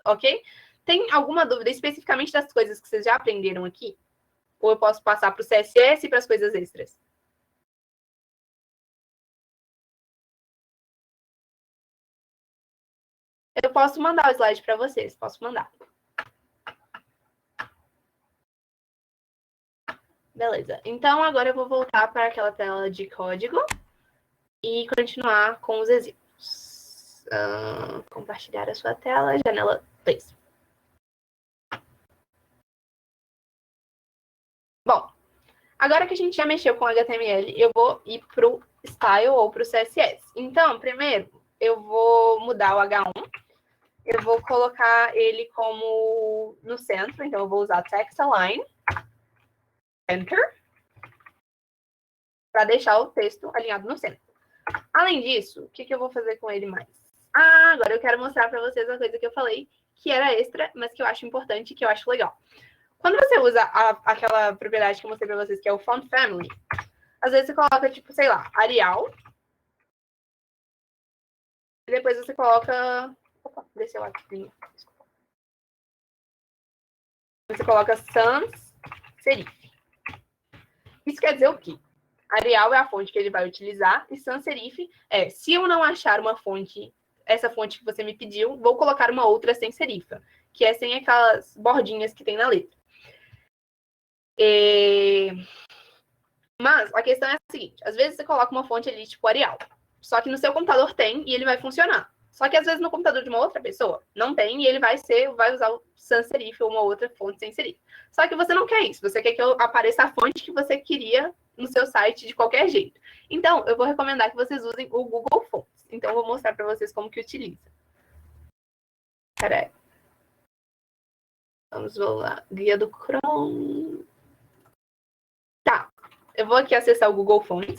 ok? Tem alguma dúvida especificamente das coisas que vocês já aprenderam aqui? Ou eu posso passar para o CSS e para as coisas extras? Eu posso mandar o slide para vocês, posso mandar. Beleza, então agora eu vou voltar para aquela tela de código e continuar com os exemplos. Compartilhar a sua tela, janela 2. Bom, agora que a gente já mexeu com HTML, eu vou ir para o Style ou para o CSS. Então, primeiro, eu vou mudar o H1. Eu vou colocar ele como no centro, então eu vou usar Text Align, Enter, para deixar o texto alinhado no centro. Além disso, o que eu vou fazer com ele mais? Agora eu quero mostrar para vocês uma coisa que eu falei, que era extra, mas que eu acho importante e que eu acho legal. Quando você usa aquela propriedade que eu mostrei para vocês, que é o Font Family, às vezes você coloca, tipo, sei lá, Arial. E depois você coloca... Opa, desceu aqui. Você coloca Sans Serif. Isso quer dizer o quê? Arial é a fonte que ele vai utilizar, e sans serif é, se eu não achar uma fonte, essa fonte que você me pediu, vou colocar uma outra sem serifa, que é sem aquelas bordinhas que tem na letra. Mas a questão é a seguinte, às vezes você coloca uma fonte ali, tipo Arial, só que no seu computador tem e ele vai funcionar. Só que às vezes no computador de uma outra pessoa não tem e ele vai usar o sans serif ou uma outra fonte sem serif. Só que você não quer isso, você quer que apareça a fonte que você queria no seu site de qualquer jeito. Então, eu vou recomendar que vocês usem o Google Fonts. Então, eu vou mostrar para vocês como que utiliza. Peraí. Vamos lá. Guia do Chrome. Tá. Eu vou aqui acessar o Google Fonts.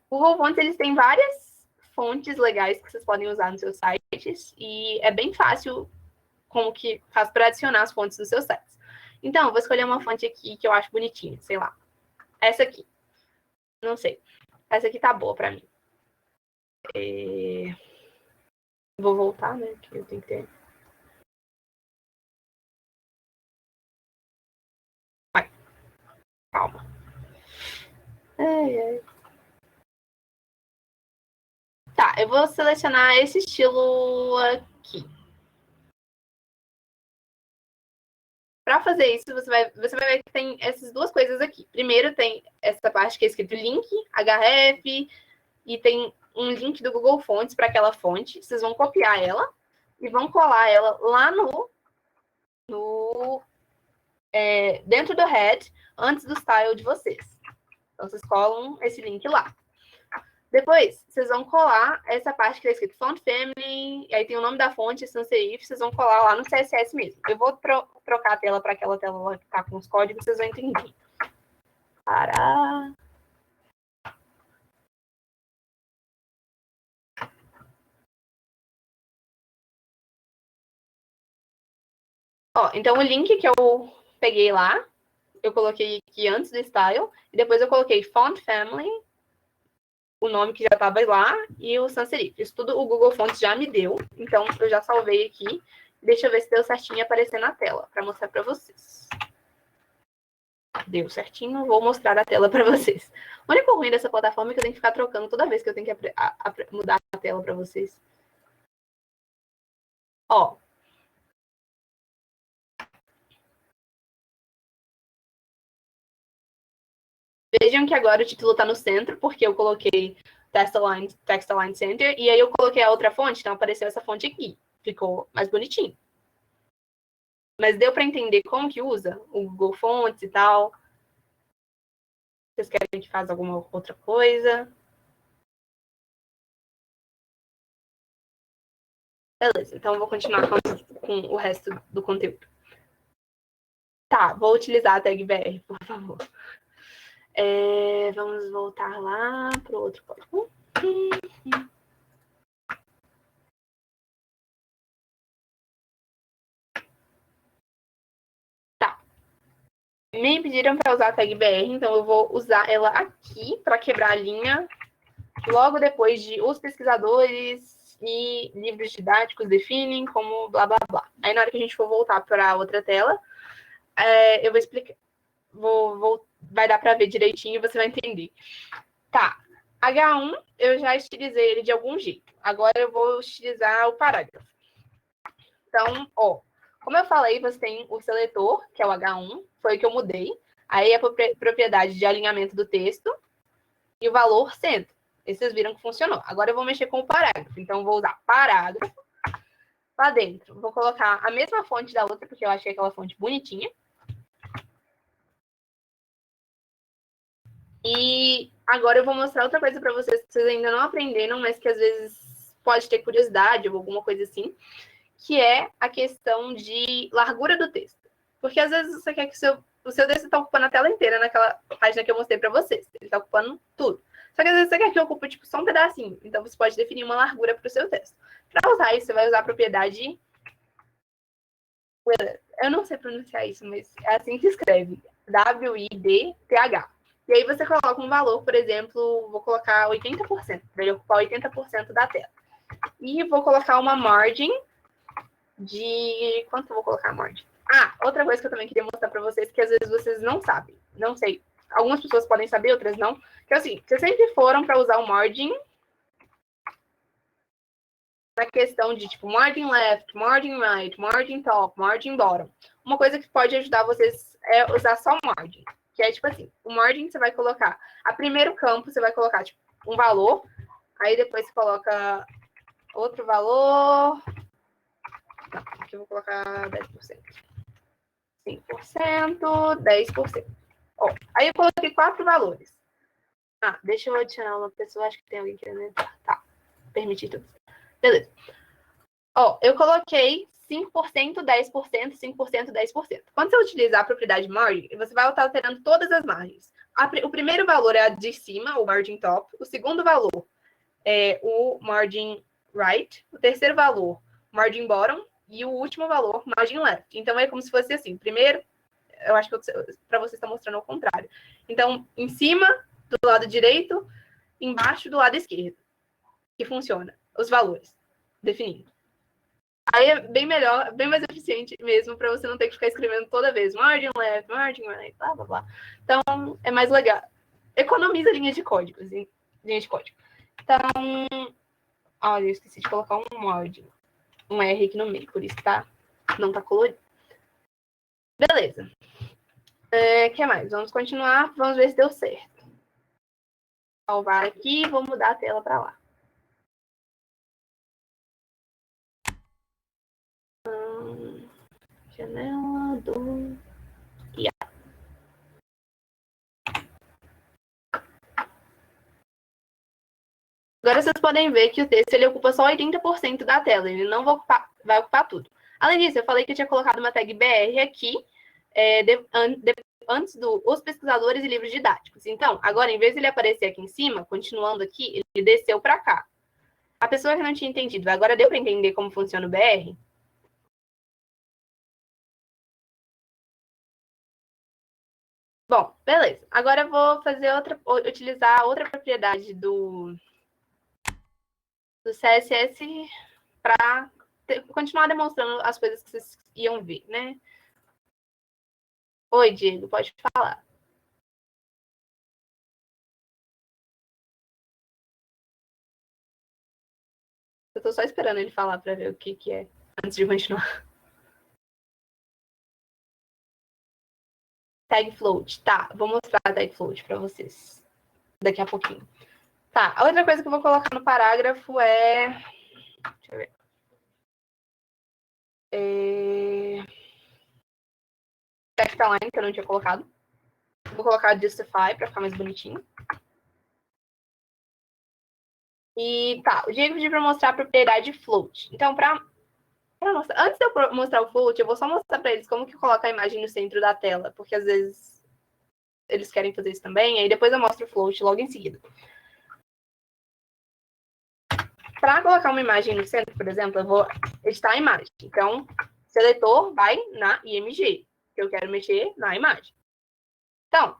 O Google Fonts, eles têm várias fontes legais que vocês podem usar nos seus sites. E é bem fácil como que faz para adicionar as fontes nos seus sites. Então, eu vou escolher uma fonte aqui que eu acho bonitinha, sei lá. Essa aqui. Não sei. Essa aqui tá boa pra mim. Vou voltar, né? Que eu tenho que ter. Vai. Calma. Tá, eu vou selecionar esse estilo aqui. Para fazer isso, você vai ver que tem essas duas coisas aqui. Primeiro tem essa parte que é escrito link, href, e tem um link do Google Fonts para aquela fonte. Vocês vão copiar ela e vão colar ela lá dentro do head, antes do style de vocês. Então, vocês colam esse link lá. Depois, vocês vão colar essa parte que está escrito Font Family, e aí tem o nome da fonte, sans serif, vocês vão colar lá no CSS mesmo. Eu vou trocar a tela para aquela tela lá que está com os códigos, vocês vão entender. Ó, então o link que eu peguei lá, eu coloquei aqui antes do style, e depois eu coloquei Font Family, o nome que já estava lá, e o sans serif. Isso tudo o Google Fonts já me deu, então eu já salvei aqui. Deixa eu ver se deu certinho aparecer na tela, para mostrar para vocês. Deu certinho, vou mostrar a tela para vocês. O único ruim dessa plataforma é que eu tenho que ficar trocando toda vez que eu tenho que mudar a tela para vocês. Ó. Vejam que agora o título está no centro, porque eu coloquei Text Align Center, e aí eu coloquei a outra fonte, então apareceu essa fonte aqui. Ficou mais bonitinho. Mas deu para entender como que usa o Google Fonts e tal? Vocês querem que faça alguma outra coisa? Beleza, então eu vou continuar com o resto do conteúdo. Tá, vou utilizar a tag BR, por favor. Vamos voltar lá para o outro código. Tá. Me pediram para usar a tag BR, então eu vou usar ela aqui para quebrar a linha logo depois de os pesquisadores e livros didáticos definem como blá, blá, blá. Aí, na hora que a gente for voltar para outra tela, eu vou explicar. Vai dar para ver direitinho e você vai entender. Tá. H1, eu já estilizei ele de algum jeito. Agora eu vou estilizar o parágrafo. Então, ó, como eu falei, você tem o seletor, que é o H1, foi o que eu mudei. Aí a propriedade de alinhamento do texto e o valor centro. E vocês viram que funcionou. Agora eu vou mexer com o parágrafo. Então, eu vou usar parágrafo lá dentro. Vou colocar a mesma fonte da outra, porque eu achei aquela fonte bonitinha. E agora eu vou mostrar outra coisa para vocês que vocês ainda não aprenderam, mas que às vezes pode ter curiosidade ou alguma coisa assim, que é a questão de largura do texto. Porque às vezes você quer que o seu texto está ocupando a tela inteira naquela página que eu mostrei para vocês. Ele está ocupando tudo. Só que às vezes você quer que ocupe tipo, só um pedacinho. Então você pode definir uma largura para o seu texto. Para usar isso, você vai usar a propriedade... Eu não sei pronunciar isso, mas é assim que escreve. WIDTH. E aí você coloca um valor, por exemplo, vou colocar 80%, para ele ocupar 80% da tela. E vou colocar uma margem de... Quanto eu vou colocar a margem? Ah, outra coisa que eu também queria mostrar para vocês, que às vezes vocês não sabem. Não sei. Algumas pessoas podem saber, outras não. Que é o seguinte, vocês sempre foram para usar o margin na questão de, tipo, margin left, margin right, margin top, margin bottom. Uma coisa que pode ajudar vocês é usar só o margin. Que é, tipo assim, o margin você vai colocar... A primeiro campo você vai colocar, tipo, um valor. Aí depois você coloca outro valor. Não, aqui eu vou colocar 10%. 5%, 10%. Ó, aí eu coloquei 4 valores. Ah, deixa eu adicionar uma pessoa, acho que tem alguém querendo entrar. Tá, permitir tudo. Beleza. Ó, eu coloquei 5%, 10%, 5%, 10%. Quando você utilizar a propriedade margin, você vai estar alterando todas as margens. O primeiro valor é a de cima, o margin top. O segundo valor é o margin right. O terceiro valor, margin bottom. E o último valor, margin left. Então, é como se fosse assim. Primeiro, eu acho que para você está mostrando ao contrário. Então, em cima, do lado direito, embaixo do lado esquerdo. Que funciona. Os valores. Definindo. Aí é bem melhor, bem mais eficiente mesmo, para você não ter que ficar escrevendo toda vez margin left, margin right, blá, blá, blá. Então, é mais legal. Economiza linhas de código. Linha de código. Então, olha, eu esqueci de colocar um margin. Um R aqui no meio, por isso tá, não tá colorido. Beleza. O que mais? Vamos continuar, vamos ver se deu certo. Salvar aqui, vou mudar a tela para lá. Janela do IA. Agora vocês podem ver que o texto ele ocupa só 80% da tela, ele não vai ocupar tudo. Além disso, eu falei que eu tinha colocado uma tag BR aqui, antes os pesquisadores e livros didáticos. Então, agora, em vez de ele aparecer aqui em cima, continuando aqui, ele desceu para cá. A pessoa que não tinha entendido, agora deu para entender como funciona o BR? Bom, beleza. Agora eu vou utilizar outra propriedade do CSS para continuar demonstrando as coisas que vocês iam ver, né? Oi, Diego, pode falar. Eu tô só esperando ele falar para ver o que é, antes de continuar. Tag float. Tá, vou mostrar a tag float para vocês daqui a pouquinho. Tá, a outra coisa que eu vou colocar no parágrafo é... Deixa eu ver. Text align, que eu não tinha colocado. Vou colocar justify para ficar mais bonitinho. E tá, o Diego pediu para mostrar a propriedade float. Então, antes de eu mostrar o float, eu vou só mostrar para eles como que coloca a imagem no centro da tela, porque às vezes eles querem fazer isso também, aí depois eu mostro o float logo em seguida. Para colocar uma imagem no centro, por exemplo, eu vou editar a imagem. Então, seletor vai na IMG, que eu quero mexer na imagem. Então,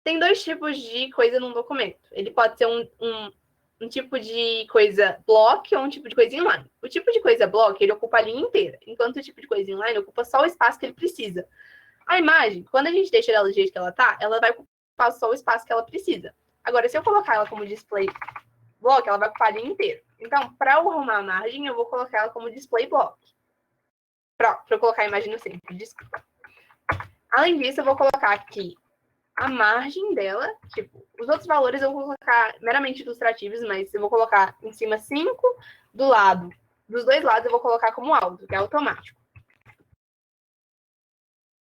tem dois tipos de coisa num documento. Ele pode ser um tipo de coisa block ou um tipo de coisa inline. O tipo de coisa block, ele ocupa a linha inteira, enquanto o tipo de coisa inline ocupa só o espaço que ele precisa. A imagem, quando a gente deixa ela do jeito que ela tá, ela vai ocupar só o espaço que ela precisa. Agora, se eu colocar ela como display block, ela vai ocupar a linha inteira. Então, para eu arrumar a margem, eu vou colocar ela como display block. Para eu colocar a imagem no centro, desculpa. Além disso, eu vou colocar aqui a margem dela, tipo, os outros valores eu vou colocar meramente ilustrativos, mas eu vou colocar em cima 5, do lado, dos dois lados eu vou colocar como alto, que é automático.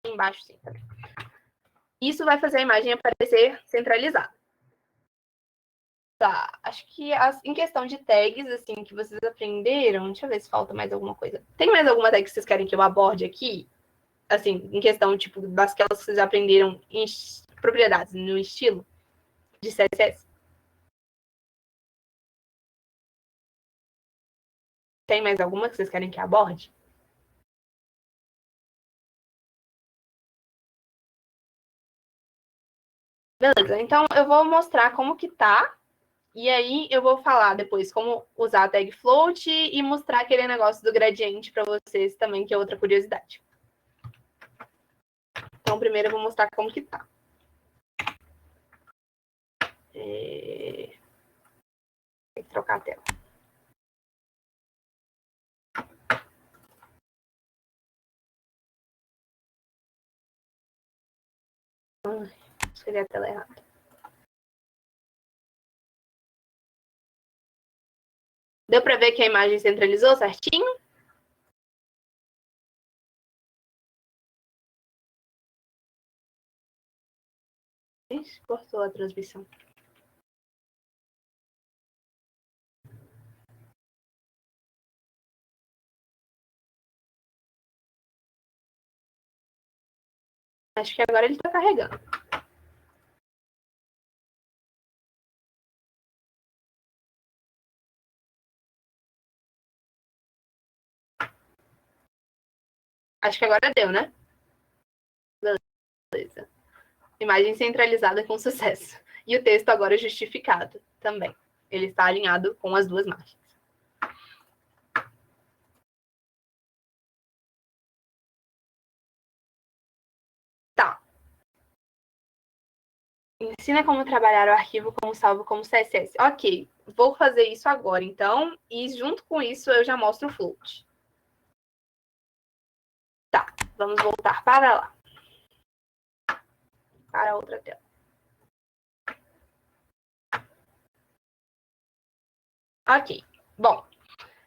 Embaixo sim, também. Isso vai fazer a imagem aparecer centralizada. Tá, acho que em questão de tags, assim, que vocês aprenderam, deixa eu ver se falta mais alguma coisa. Tem mais alguma tag que vocês querem que eu aborde aqui? Assim, em questão, tipo, das que vocês aprenderam em propriedades, no estilo de CSS? Tem mais alguma que vocês querem que aborde? Beleza, então eu vou mostrar como que tá. E aí eu vou falar depois como usar a tag float e mostrar aquele negócio do gradiente para vocês também, que é outra curiosidade. Então, primeiro eu vou mostrar como que tá. Tem que trocar a tela. Escrevi a tela errada. Deu para ver que a imagem centralizou certinho? Cortou a transmissão. Acho que agora ele está carregando. Acho que agora deu, né? Beleza. Imagem centralizada com sucesso. E o texto agora justificado também. Ele está alinhado com as duas margens. Tá. Ensina como trabalhar o arquivo como salvo como CSS. Ok, vou fazer isso agora, então. E junto com isso, eu já mostro o float. Tá, vamos voltar para lá. Para a outra tela. Ok, bom.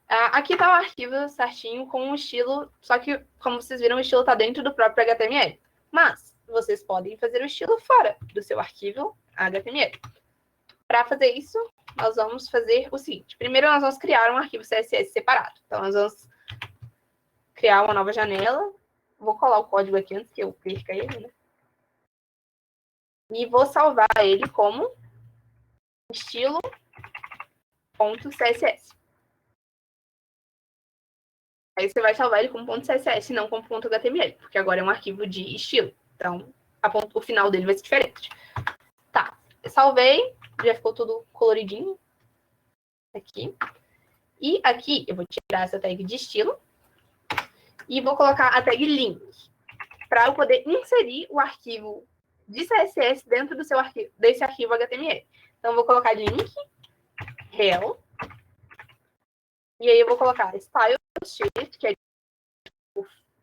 Aqui está o arquivo certinho com um estilo, só que, como vocês viram, o estilo está dentro do próprio HTML. Mas vocês podem fazer o estilo fora do seu arquivo HTML. Para fazer isso, nós vamos fazer o seguinte. Primeiro, nós vamos criar um arquivo CSS separado. Então, nós vamos criar uma nova janela. Vou colar o código aqui antes que eu perca ele, né? E vou salvar ele como estilo.css. Aí você vai salvar ele como .css, não como .html, porque agora é um arquivo de estilo. Então, o final dele vai ser diferente. Tá, eu salvei, já ficou tudo coloridinho. Aqui. E aqui eu vou tirar essa tag de estilo e vou colocar a tag link, para eu poder inserir o arquivo de CSS dentro do desse arquivo HTML. Então, eu vou colocar link, rel, e aí eu vou colocar style sheet, que é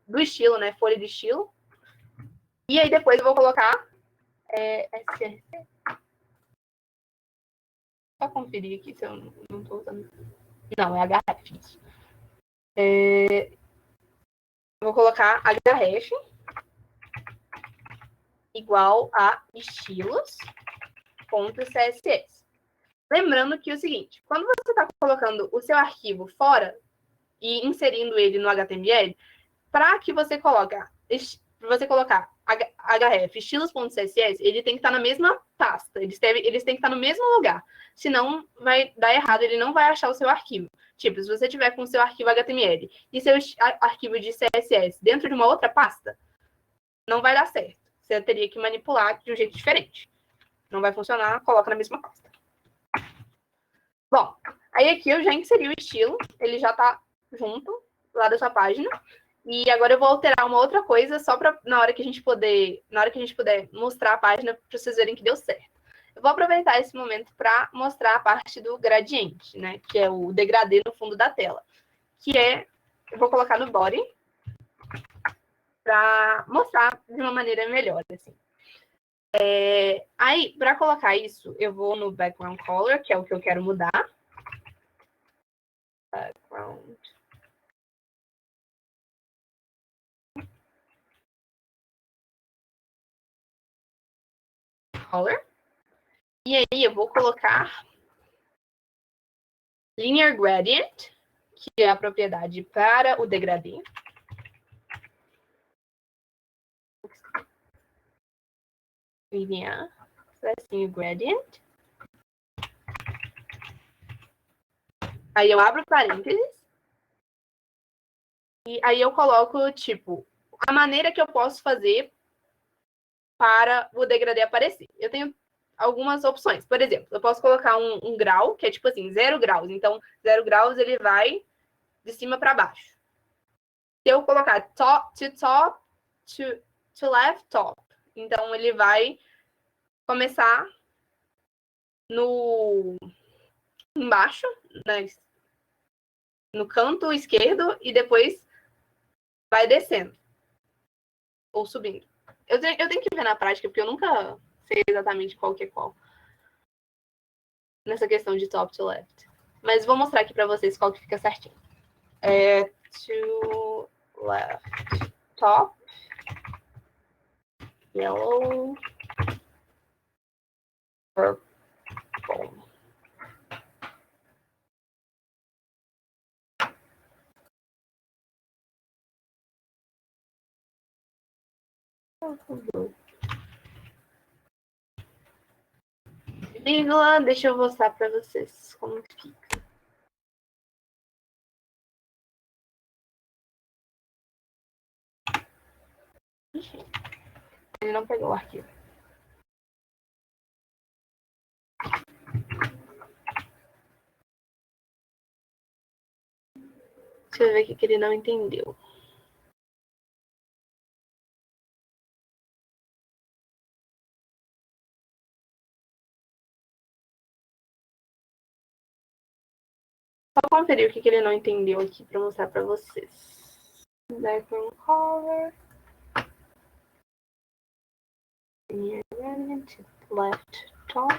do estilo, né? Folha de estilo. E aí depois eu vou colocar src. Só conferir aqui se eu não estou usando. Não, é href. Vou colocar href igual a estilos.css. Lembrando que é o seguinte, quando você está colocando o seu arquivo fora e inserindo ele no HTML, para que você colocar href estilos.css, ele tem que estar na mesma pasta, eles têm que estar no mesmo lugar, senão vai dar errado, ele não vai achar o seu arquivo. Tipo, se você tiver com o seu arquivo HTML e seu arquivo de CSS dentro de uma outra pasta, não vai dar certo. Você teria que manipular de um jeito diferente. Não vai funcionar, coloca na mesma pasta. Bom, aí aqui eu já inseri o estilo, ele já está junto lá da sua página. E agora eu vou alterar uma outra coisa, só para na hora que a gente puder mostrar a página, para vocês verem que deu certo. Eu vou aproveitar esse momento para mostrar a parte do gradiente, né? Que é o degradê no fundo da tela. Eu vou colocar no body, para mostrar de uma maneira melhor, assim. Aí, para colocar isso, eu vou no background color, que é o que eu quero mudar. Background color. E aí eu vou colocar linear gradient, que é a propriedade para o degradê. Linear gradient. Aí eu abro parênteses. E aí eu coloco, tipo, a maneira que eu posso fazer para o degradê aparecer. Eu tenho algumas opções. Por exemplo, eu posso colocar um grau, que é tipo assim, 0 graus. Então, 0 graus ele vai de cima para baixo. Se eu colocar to left, top. Então, ele vai começar embaixo, no canto esquerdo, e depois vai descendo. Ou subindo. Eu tenho que ver na prática, porque eu nunca sei exatamente qual que é qual. Nessa questão de top to left. Mas vou mostrar aqui para vocês qual que fica certinho. To left, top, yellow, purple. Vírgula, deixa eu mostrar para vocês como fica. Ele não pegou o arquivo. Deixa eu ver o que ele não entendeu. Só conferir o que ele não entendeu aqui para mostrar para vocês. Background color. Left top.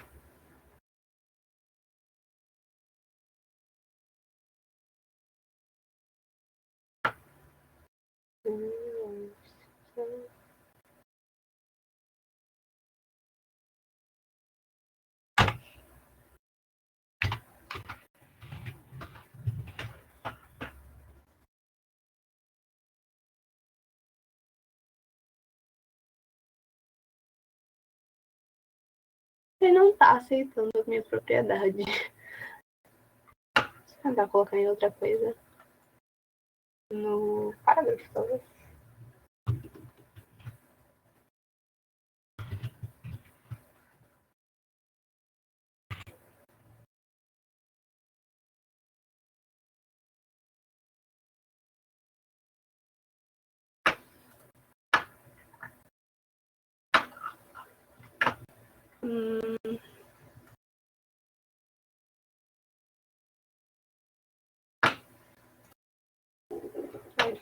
Ele não tá aceitando a minha propriedade. Deixa eu tentar colocar em outra coisa. No parágrafo, talvez.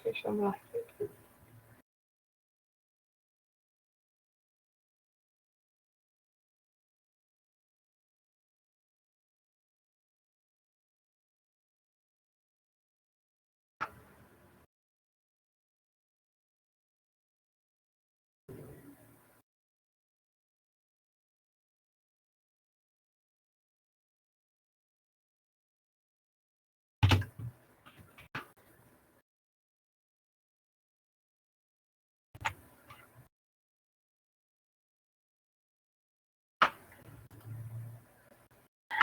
Deixa eu meu arquivo.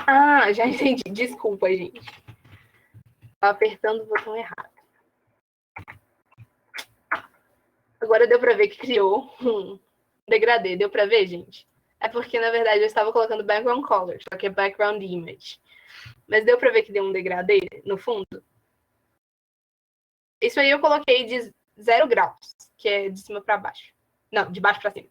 Ah, já entendi. Desculpa, gente. Tava apertando o botão errado. Agora deu pra ver que criou um degradê. Deu pra ver, gente? É porque, na verdade, eu estava colocando background color, só que é background image. Mas deu pra ver que deu um degradê no fundo? Isso aí eu coloquei de 0 graus, que é de cima pra baixo. Não, de baixo pra cima.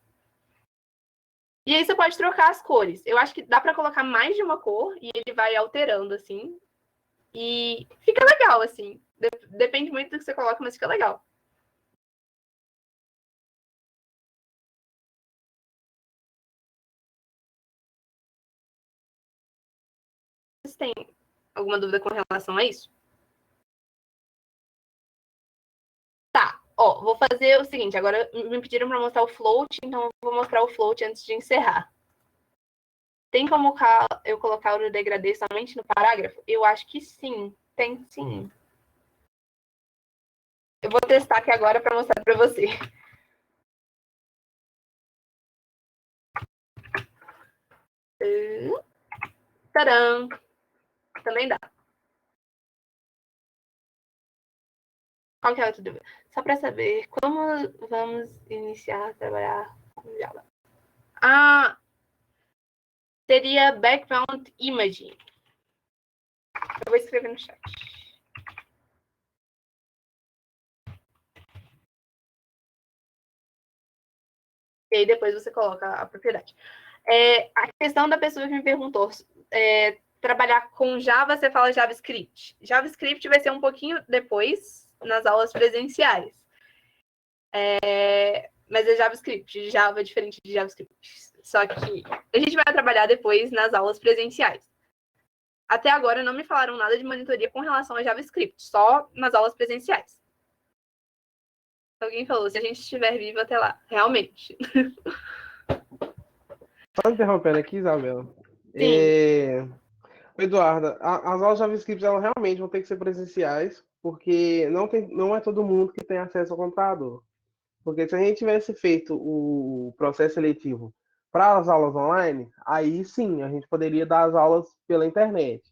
E aí você pode trocar as cores. Eu acho que dá pra colocar mais de uma cor e ele vai alterando, assim. E fica legal, assim. Depende muito do que você coloca, mas fica legal. Vocês têm alguma dúvida com relação a isso? Tá, ó, vou fazer o seguinte. Agora me pediram para mostrar o float, então eu vou mostrar o float antes de encerrar. Tem como eu colocar o degradê somente no parágrafo? Eu acho que sim. Tem sim. Eu vou testar aqui agora para mostrar para você. Tcharam! Também dá. Qual que é a outra dúvida? Só para saber como vamos iniciar a trabalhar com Java. Ah, seria background image. Eu vou escrever no chat. E aí depois você coloca a propriedade. A questão da pessoa que me perguntou, trabalhar com Java, você fala JavaScript. JavaScript vai ser um pouquinho depois, nas aulas presenciais. Mas é JavaScript. Java é diferente de JavaScript. Só que a gente vai trabalhar depois nas aulas presenciais. Até agora não me falaram nada de monitoria com relação a JavaScript, só nas aulas presenciais. Alguém falou, se a gente estiver vivo até lá, realmente. Só interrompendo aqui, Isabela. Sim. Eduarda, as aulas de JavaScript elas realmente vão ter que ser presenciais, porque não é todo mundo que tem acesso ao computador. Porque se a gente tivesse feito o processo seletivo para as aulas online, aí sim, a gente poderia dar as aulas pela internet.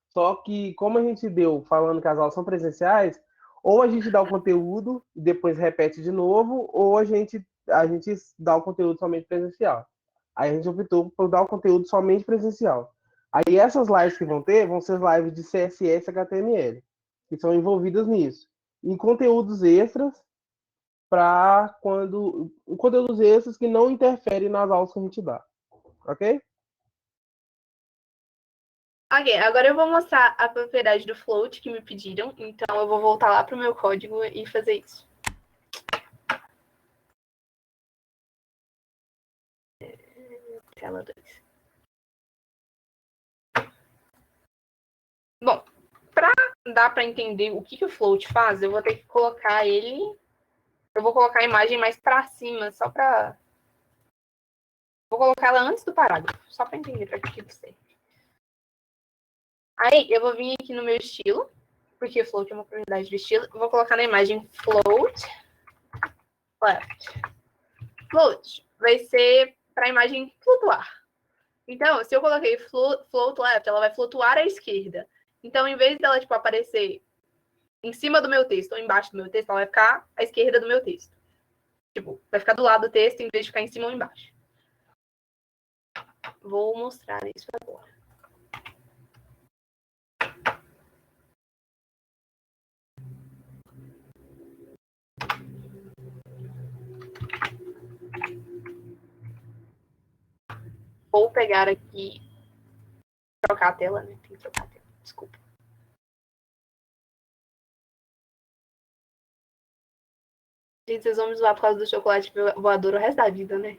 Só que, como a gente deu falando que as aulas são presenciais, ou a gente dá o conteúdo e depois repete de novo, ou a gente dá o conteúdo somente presencial. Aí a gente optou por dar o conteúdo somente presencial. Aí essas lives que vão ser lives de CSS e HTML, que são envolvidas nisso. E conteúdos extras para conteúdos extras que não interferem nas aulas que a gente dá. Ok? Ok, agora eu vou mostrar a propriedade do float que me pediram. Então eu vou voltar lá para o meu código e fazer isso. Tela 2. Bom, para dar para entender o que o float faz, eu vou ter que colocar ele. Eu vou colocar a imagem mais para cima, só para. Vou colocar ela antes do parágrafo, só para entender para que serve. Aí eu vou vir aqui no meu estilo, porque o float é uma propriedade do estilo. Eu vou colocar na imagem float left. Float vai ser para a imagem flutuar. Então, se eu coloquei float left, ela vai flutuar à esquerda. Então, em vez dela, tipo, aparecer em cima do meu texto ou embaixo do meu texto, ela vai ficar à esquerda do meu texto. Tipo, vai ficar do lado do texto em vez de ficar em cima ou embaixo. Vou mostrar isso agora. Vou pegar aqui, trocar a tela, né? Tem que trocar a tela, desculpa. Gente, vocês vão me zoar por causa do chocolate voador o resto da vida, né?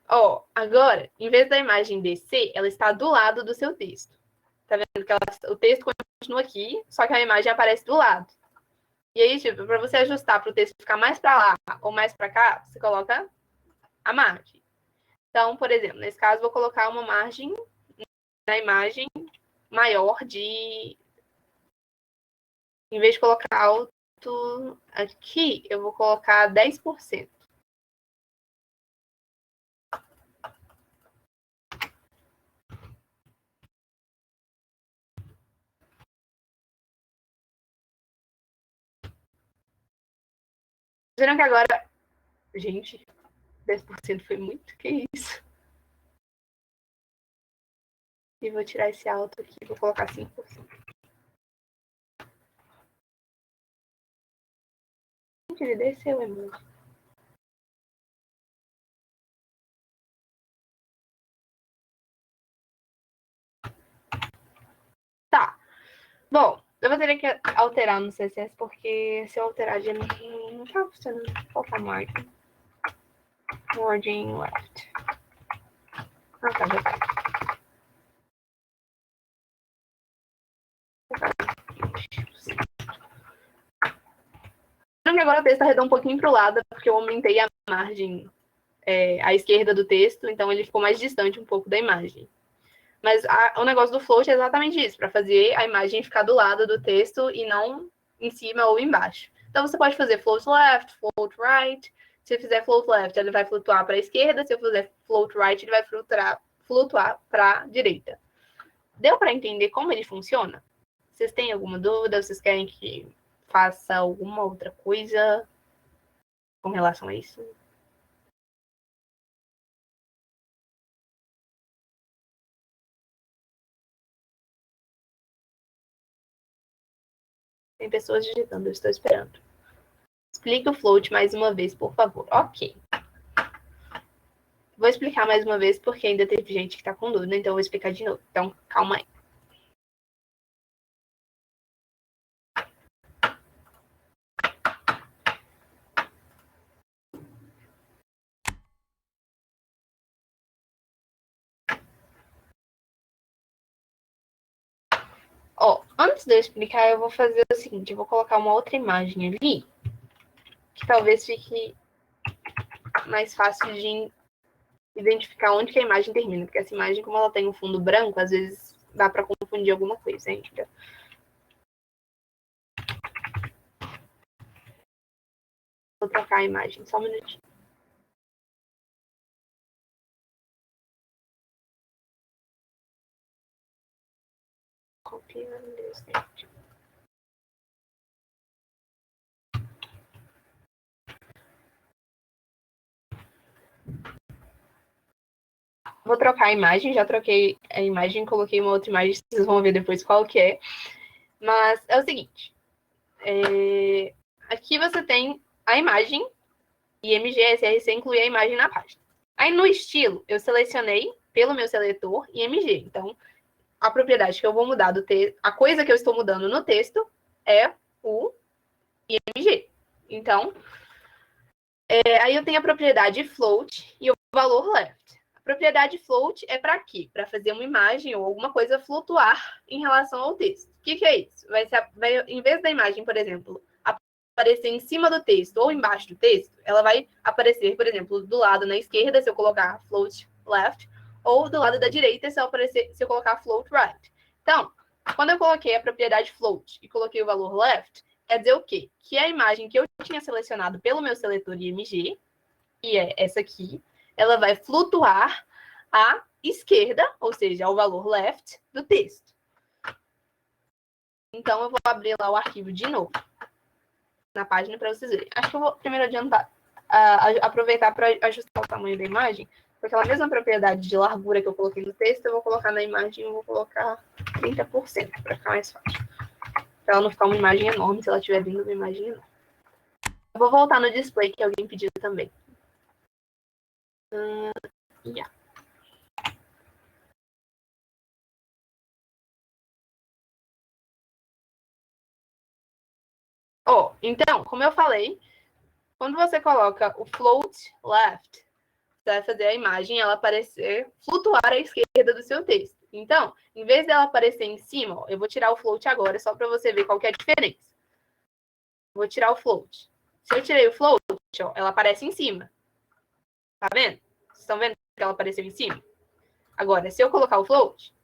Ó, agora, em vez da imagem descer, ela está do lado do seu texto. Tá vendo que o texto continua aqui, só que a imagem aparece do lado. E aí, tipo, para você ajustar para o texto ficar mais para lá ou mais para cá, você coloca a margem. Então, por exemplo, nesse caso, vou colocar uma margem na imagem maior de... Em vez de colocar alto aqui, eu vou colocar 10%. Viram que agora... Gente, 10% foi muito, que isso? E vou tirar esse alto aqui, vou colocar 5%. Gente, ele desceu, é muito. Tá. Bom, eu vou ter que alterar no CSS, porque se eu alterar de não tá funcionando. Qual tá a margem? Margin left. Ah, tá, já tá. Agora o texto arredou um pouquinho para o lado, porque eu aumentei a margem à esquerda do texto, então ele ficou mais distante um pouco da imagem. Mas o negócio do float é exatamente isso, para fazer a imagem ficar do lado do texto e não em cima ou embaixo. Então você pode fazer float left, float right. Se eu fizer float left, ele vai flutuar para a esquerda. Se eu fizer float right, ele vai flutuar para a direita. Deu para entender como ele funciona? Vocês têm alguma dúvida? Vocês querem que faça alguma outra coisa com relação a isso? Tem pessoas digitando, eu estou esperando. Explique o float mais uma vez, por favor. Ok. Vou explicar mais uma vez, porque ainda teve gente que está com dúvida, então eu vou explicar de novo. Então, calma aí. Ó, antes de eu explicar, eu vou fazer o seguinte. Eu vou colocar uma outra imagem ali, que talvez fique mais fácil de identificar onde que a imagem termina. Porque essa imagem, como ela tem um fundo branco, às vezes dá para confundir alguma coisa, hein? Vou trocar a imagem, só um minutinho. Copiando esse. Vou trocar a imagem, já troquei a imagem, coloquei uma outra imagem, vocês vão ver depois qual que é. Mas é o seguinte, aqui você tem a imagem, IMG, SRC inclui a imagem na página. Aí no estilo, eu selecionei pelo meu seletor IMG. Então, a propriedade que eu vou mudar do texto, a coisa que eu estou mudando no texto é o IMG. Então, aí eu tenho a propriedade float e o valor left. A propriedade float é para quê? Para fazer uma imagem ou alguma coisa flutuar em relação ao texto. O que é isso? Em vez da imagem, por exemplo, aparecer em cima do texto ou embaixo do texto, ela vai aparecer, por exemplo, do lado na esquerda, se eu colocar float left, ou do lado da direita, se eu colocar float right. Então, quando eu coloquei a propriedade float e coloquei o valor left, quer dizer o quê? Que a imagem que eu tinha selecionado pelo meu seletor IMG, que é essa aqui, ela vai flutuar à esquerda, ou seja, ao valor left do texto. Então, eu vou abrir lá o arquivo de novo na página para vocês verem. Acho que eu vou primeiro aproveitar para ajustar o tamanho da imagem, porque aquela mesma propriedade de largura que eu coloquei no texto, eu vou colocar na imagem, eu vou colocar 30%, para ficar mais fácil. Para ela não ficar uma imagem enorme, se ela estiver vindo uma imagem enorme. Eu vou voltar no display que alguém pediu também. Yeah. Então, como eu falei, quando você coloca o float left, você vai fazer a imagem ela aparecer, flutuar à esquerda do seu texto. Então, em vez dela aparecer em cima, eu vou tirar o float agora, só para você ver qual que é a diferença. Vou tirar o float. Se eu tirei o float, ela aparece em cima. Tá vendo? Vocês estão vendo que ela apareceu em cima? Agora, se eu colocar o float,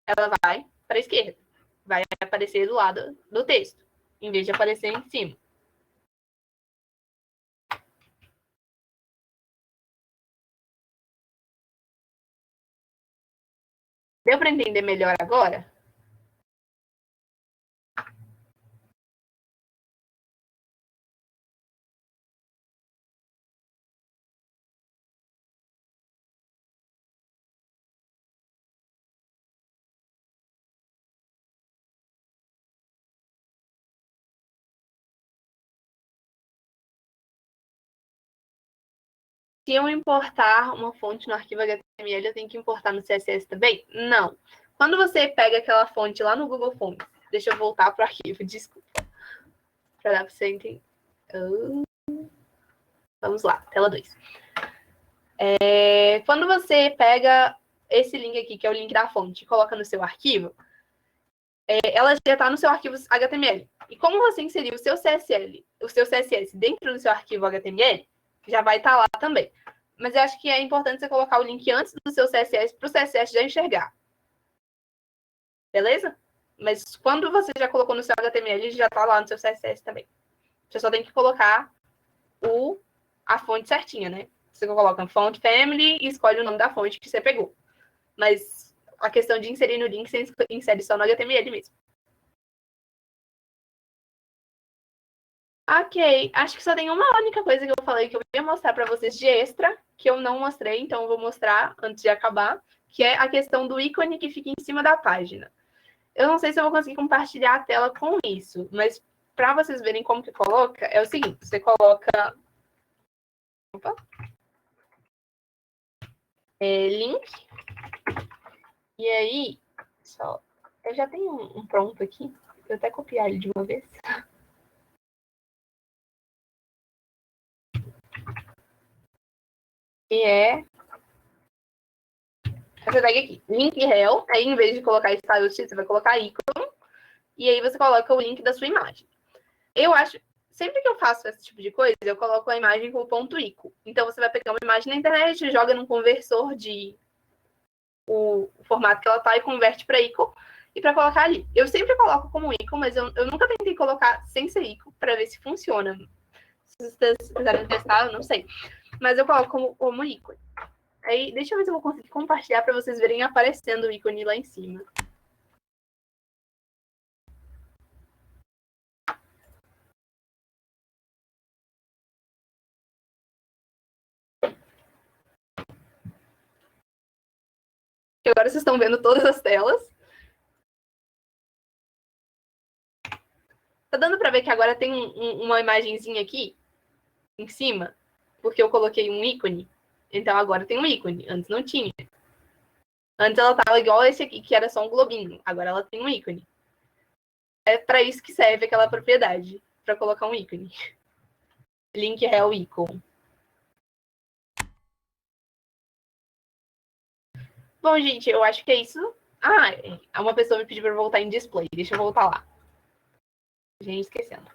ela vai para a esquerda. Vai aparecer do lado do texto, em vez de aparecer em cima. Deu para entender melhor agora? Se eu importar uma fonte no arquivo HTML, eu tenho que importar no CSS também? Não. Quando você pega aquela fonte lá no Google Fonts, deixa eu voltar para o arquivo, desculpa. Para dar para você entender. Vamos lá, tela 2. Quando você pega esse link aqui, que é o link da fonte, e coloca no seu arquivo, ela já está no seu arquivo HTML. E como você inseriu o seu CSS dentro do seu arquivo HTML, já vai estar lá também. Mas eu acho que é importante você colocar o link antes do seu CSS para o CSS já enxergar. Beleza? Mas quando você já colocou no seu HTML, já está lá no seu CSS também. Você só tem que colocar a fonte certinha, né? Você coloca font family e escolhe o nome da fonte que você pegou. Mas a questão de inserir no link, você insere só no HTML mesmo. Ok, acho que só tem uma única coisa que eu falei que eu ia mostrar para vocês de extra, que eu não mostrei, então eu vou mostrar antes de acabar, que é a questão do ícone que fica em cima da página. Eu não sei se eu vou conseguir compartilhar a tela com isso, mas para vocês verem como que coloca, é o seguinte, você coloca link, e aí, eu já tenho um pronto aqui, vou até copiar ele de uma vez. Que é essa tag aqui, link rel, aí em vez de colocar style sheet, você vai colocar icon, e aí você coloca o link da sua imagem. Eu acho, sempre que eu faço esse tipo de coisa, eu coloco a imagem com o ponto .ico. Então você vai pegar uma imagem na internet, joga num conversor de o formato que ela tá e converte para icon e para colocar ali. Eu sempre coloco como icon, mas eu nunca tentei colocar sem ser icon para ver se funciona. Se vocês quiserem testar, eu não sei. Mas eu coloco como ícone. Aí, deixa eu ver se eu vou conseguir compartilhar para vocês verem aparecendo o ícone lá em cima. E agora vocês estão vendo todas as telas. Tá dando para ver que agora tem uma imagenzinha aqui em cima, porque eu coloquei um ícone. Então agora tem um ícone, antes não tinha. Antes ela tava igual esse aqui, que era só um globinho. Agora ela tem um ícone. É para isso que serve aquela propriedade, para colocar um ícone. Link rel icon. Bom, gente, eu acho que é isso. Ah, uma pessoa me pediu para voltar em display. Deixa eu voltar lá. Gente, esquecendo.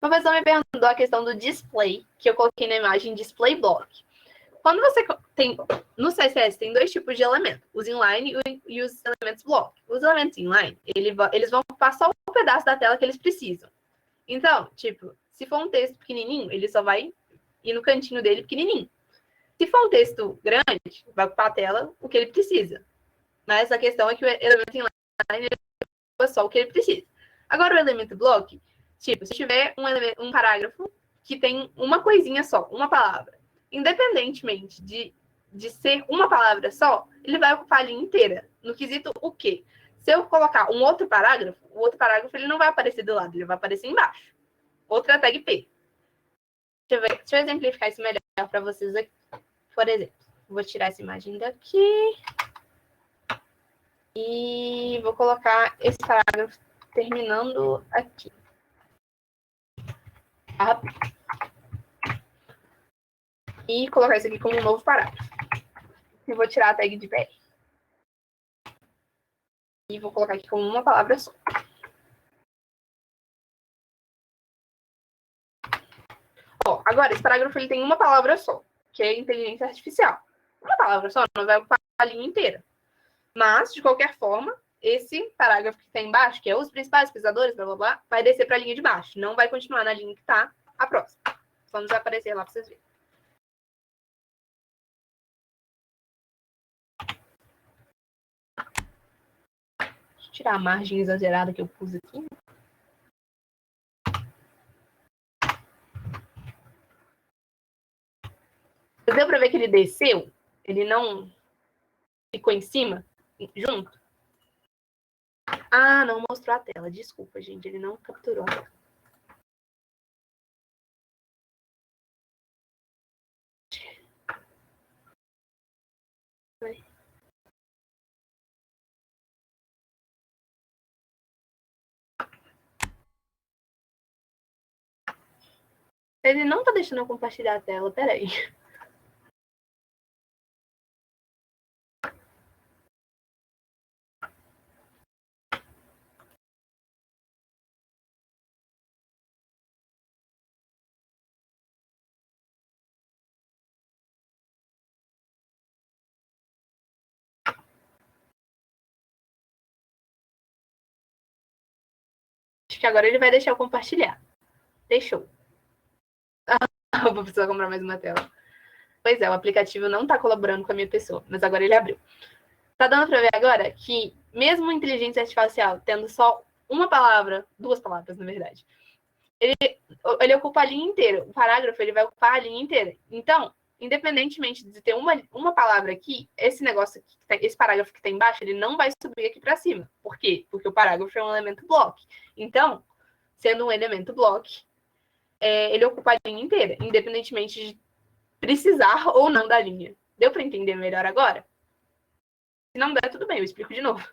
Uma pessoa me perguntou a questão do display, que eu coloquei na imagem display block. Quando você tem... No CSS tem dois tipos de elementos, os inline e os elementos block. Os elementos inline, eles vão ocupar só um pedaço da tela que eles precisam. Então, tipo, se for um texto pequenininho, ele só vai ir no cantinho dele pequenininho. Se for um texto grande, vai ocupar a tela o que ele precisa. Mas a questão é que o elemento inline é só o que ele precisa. Agora, o elemento block, tipo, se tiver um parágrafo que tem uma coisinha só, uma palavra, independentemente de ser uma palavra só, ele vai ocupar a linha inteira. No quesito o quê? Se eu colocar um outro parágrafo, o outro parágrafo ele não vai aparecer do lado, ele vai aparecer embaixo. Outra tag P. Deixa eu exemplificar isso melhor para vocês aqui. Por exemplo, vou tirar essa imagem daqui e vou colocar esse parágrafo terminando aqui. E colocar isso aqui como um novo parágrafo. Eu vou tirar a tag de BR. E vou colocar aqui como uma palavra só. Ó, agora, esse parágrafo ele tem uma palavra só, que é inteligência artificial. Uma palavra só não vai ocupar a linha inteira. Mas, de qualquer forma, esse parágrafo que está embaixo, que é os principais pesquisadores, blá, blá, blá, vai descer para a linha de baixo. Não vai continuar na linha que está a próxima. Vamos aparecer lá para vocês verem. Deixa eu tirar a margem exagerada que eu pus aqui. Deu para ver que ele desceu? Ele não ficou em cima, junto? Ah, não mostrou a tela. Desculpa, gente. Ele não capturou a tela. Ele não tá deixando eu compartilhar a tela. Peraí. Acho que agora ele vai deixar eu compartilhar. Deixou. Eu vou precisar comprar mais uma tela. Pois é, o aplicativo não tá colaborando com a minha pessoa, mas agora ele abriu. Tá dando pra ver agora que, mesmo inteligência artificial tendo só uma palavra, duas palavras, na verdade, ele ocupa a linha inteira. O parágrafo, ele vai ocupar a linha inteira. Então, independentemente de ter uma palavra aqui, esse negócio aqui, esse parágrafo que está embaixo, ele não vai subir aqui para cima. Por quê? Porque o parágrafo é um elemento block. Então, sendo um elemento block, ele ocupa a linha inteira, independentemente de precisar ou não da linha. Deu para entender melhor agora? Se não der, tudo bem, eu explico de novo.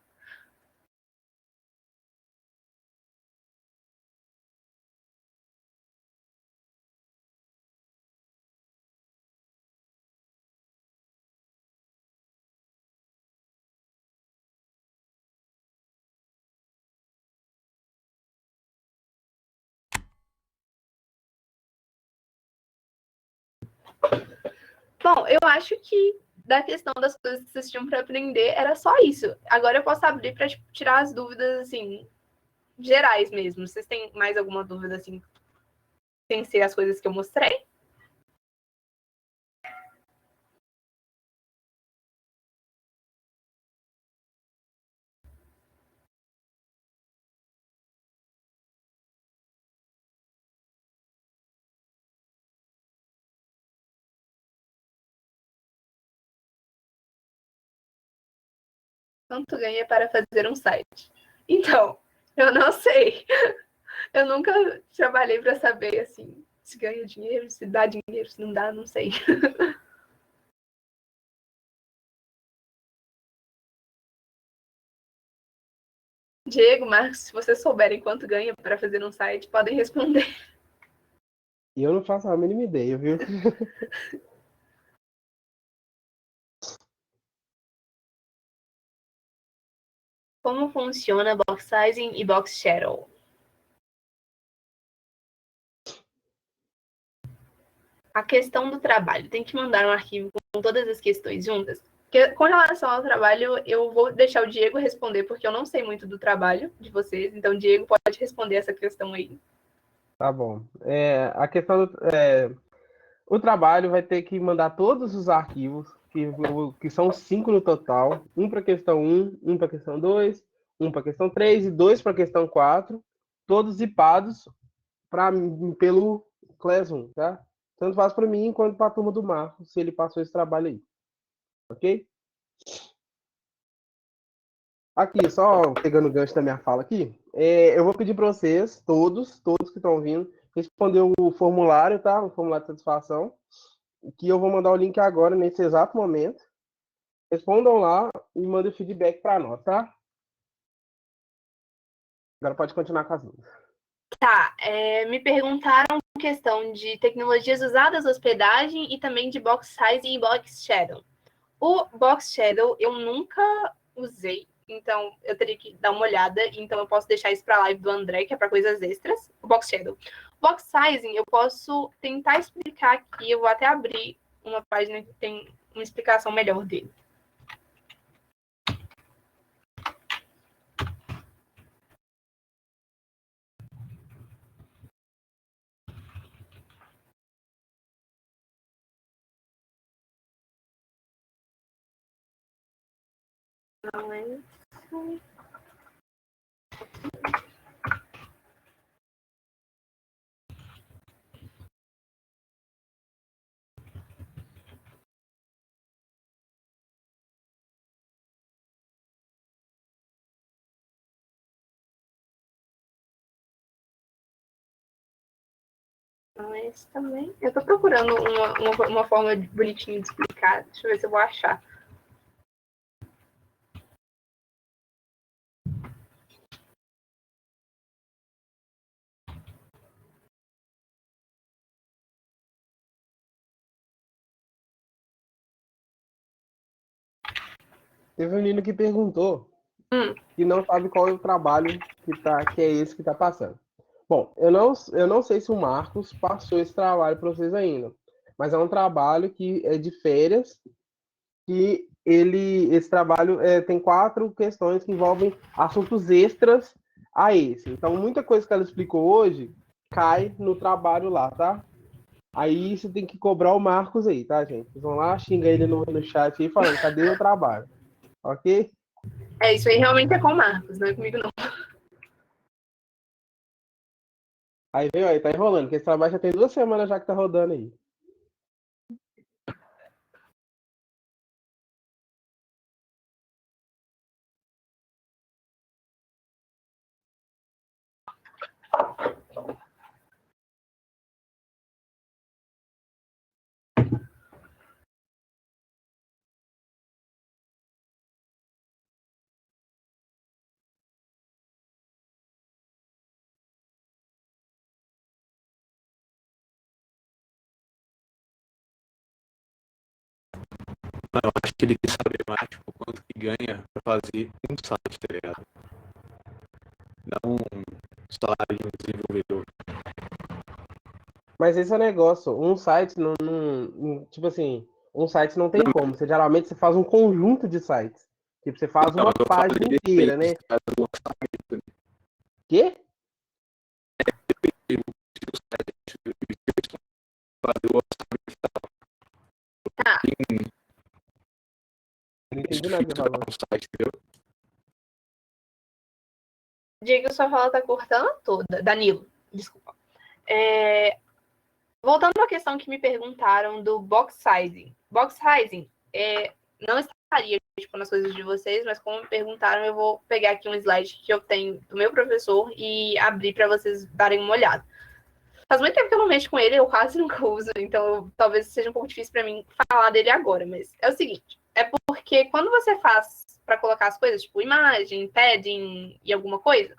Bom, eu acho que da questão das coisas que vocês tinham para aprender era só isso. Agora eu posso abrir para tirar as dúvidas, assim, gerais mesmo. Vocês têm mais alguma dúvida, assim, sem ser as coisas que eu mostrei? Quanto ganha para fazer um site? Então, eu não sei. Eu nunca trabalhei para saber, assim, se ganha dinheiro, se dá dinheiro, se não dá, não sei. Diego, Marcos, se vocês souberem quanto ganha para fazer um site, podem responder. E eu não faço a mínima ideia, viu? Como funciona box sizing e box shadow? A questão do trabalho. Tem que mandar um arquivo com todas as questões juntas. Porque, com relação ao trabalho, eu vou deixar o Diego responder, porque eu não sei muito do trabalho de vocês. Então, o Diego pode responder essa questão aí. Tá bom. A questão o trabalho vai ter que mandar todos os arquivos, que são 5 no total, um para a questão um para a questão 2, um para a questão 3 e 2 para a questão 4, todos zipados pelo Classroom, tá? Tanto faz para mim quanto para a turma do Marco, se ele passou esse trabalho aí. Ok? Aqui, só pegando o gancho da minha fala aqui, eu vou pedir para vocês, todos que estão ouvindo, responder o formulário, tá? O formulário de satisfação, que eu vou mandar o link agora, nesse exato momento. Respondam lá e mandem feedback para nós, tá? Agora pode continuar com as dúvidas. Tá, me perguntaram questão de tecnologias usadas na hospedagem e também de box size e box shadow. O box shadow eu nunca usei, então eu teria que dar uma olhada, então eu posso deixar isso para a live do André, que é para coisas extras, o box shadow. Box sizing eu posso tentar explicar aqui, eu vou até abrir uma página que tem uma explicação melhor dele. Não é isso. Não é esse também. Eu tô procurando uma forma bonitinha de explicar. Deixa eu ver se eu vou achar. Teve um menino que perguntou que não sabe qual é o trabalho que é esse que está passando. Bom, eu não sei se o Marcos passou esse trabalho para vocês ainda, mas é um trabalho que é de férias, que esse trabalho tem 4 questões que envolvem assuntos extras a esse. Então, muita coisa que ela explicou hoje cai no trabalho lá, tá? Aí você tem que cobrar o Marcos aí, tá, gente? Vocês vão lá, xinga ele no chat aí falando, cadê o trabalho? Ok? Isso aí realmente é com o Marcos, não é comigo não. Aí veio aí, tá enrolando, porque esse trabalho já tem 2 semanas já que tá rodando aí. Eu acho que ele quer saber mais, tipo, quanto que ganha pra fazer um site, tá ligado? Não um salário de um desenvolvedor. Mas esse é o negócio. Um site tipo assim, um site não tem como. Você geralmente você faz um conjunto de sites. Tipo, você faz uma página inteira, né? Do orçamento, né? Quê? Fazer o orçamento Tá. Não entendi nada que você falou. um site, entendeu? Diego, sua fala tá cortando toda. Danilo, desculpa. Voltando à questão que me perguntaram do box sizing. Box sizing não estaria tipo, nas coisas de vocês, mas como me perguntaram, eu vou pegar aqui um slide que eu tenho do meu professor e abrir para vocês darem uma olhada. Faz muito tempo que eu não mexo com ele, eu quase nunca uso, então talvez seja um pouco difícil para mim falar dele agora, mas é o seguinte, é porque quando você faz para colocar as coisas, tipo imagem, padding e alguma coisa,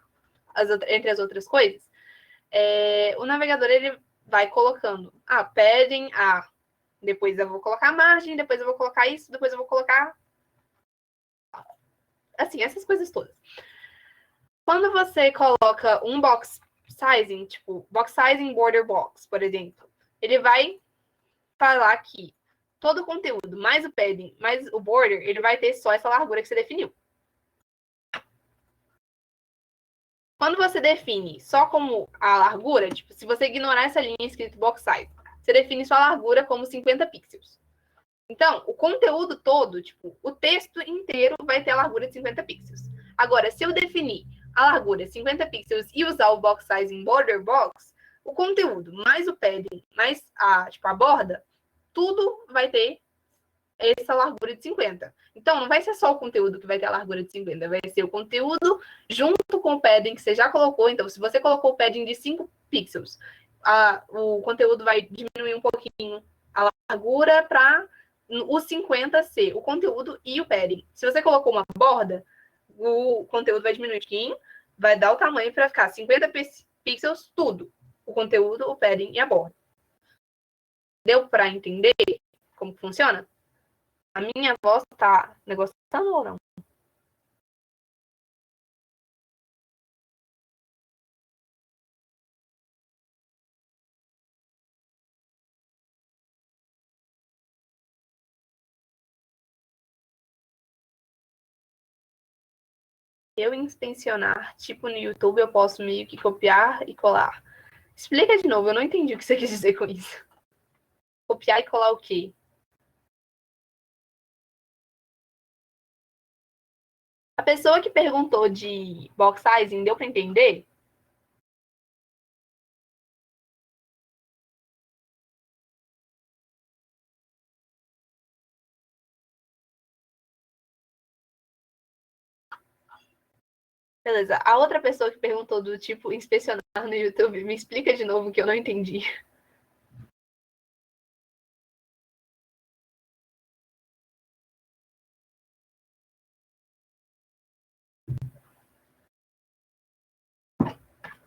entre as outras coisas, o navegador ele vai colocando padding, depois eu vou colocar margem, depois eu vou colocar isso, depois eu vou colocar assim, essas coisas todas. Quando você coloca um box sizing, tipo, box sizing border box, por exemplo, ele vai falar que todo o conteúdo, mais o padding, mais o border, ele vai ter só essa largura que você definiu. Quando você define só como a largura, tipo, se você ignorar essa linha escrita box size, você define sua largura como 50 pixels. Então, o conteúdo todo, tipo, o texto inteiro vai ter a largura de 50 pixels. Agora, se eu definir a largura de 50 pixels e usar o box size em border box, o conteúdo mais o padding, mais a borda, tudo vai ter essa largura de 50. Então, não vai ser só o conteúdo que vai ter a largura de 50, vai ser o conteúdo junto com o padding que você já colocou. Então, se você colocou o padding de 5 pixels, o conteúdo vai diminuir um pouquinho a largura para o 50 ser o conteúdo e o padding. Se você colocou uma borda, o conteúdo vai diminuir um pouquinho, vai dar o tamanho para ficar 50 pixels tudo. O conteúdo, o padding e a borda. Deu para entender como funciona? A minha voz tá... O negócio tá ou não? Eu inspecionar, tipo no YouTube, eu posso meio que copiar e colar. Explica de novo, eu não entendi o que você quis dizer com isso. Copiar e colar o quê? A pessoa que perguntou de box sizing, deu para entender? Beleza. A outra pessoa que perguntou do tipo inspecionar no YouTube, me explica de novo que eu não entendi.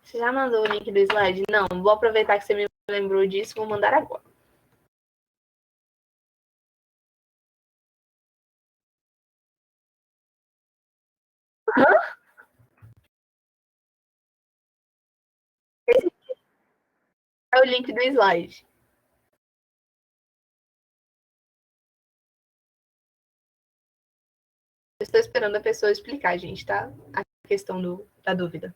Você já mandou o link do slide? Não, vou aproveitar que você me lembrou disso, vou mandar agora. Esse é o link do slide. Eu estou esperando a pessoa explicar, gente, tá? A questão da dúvida.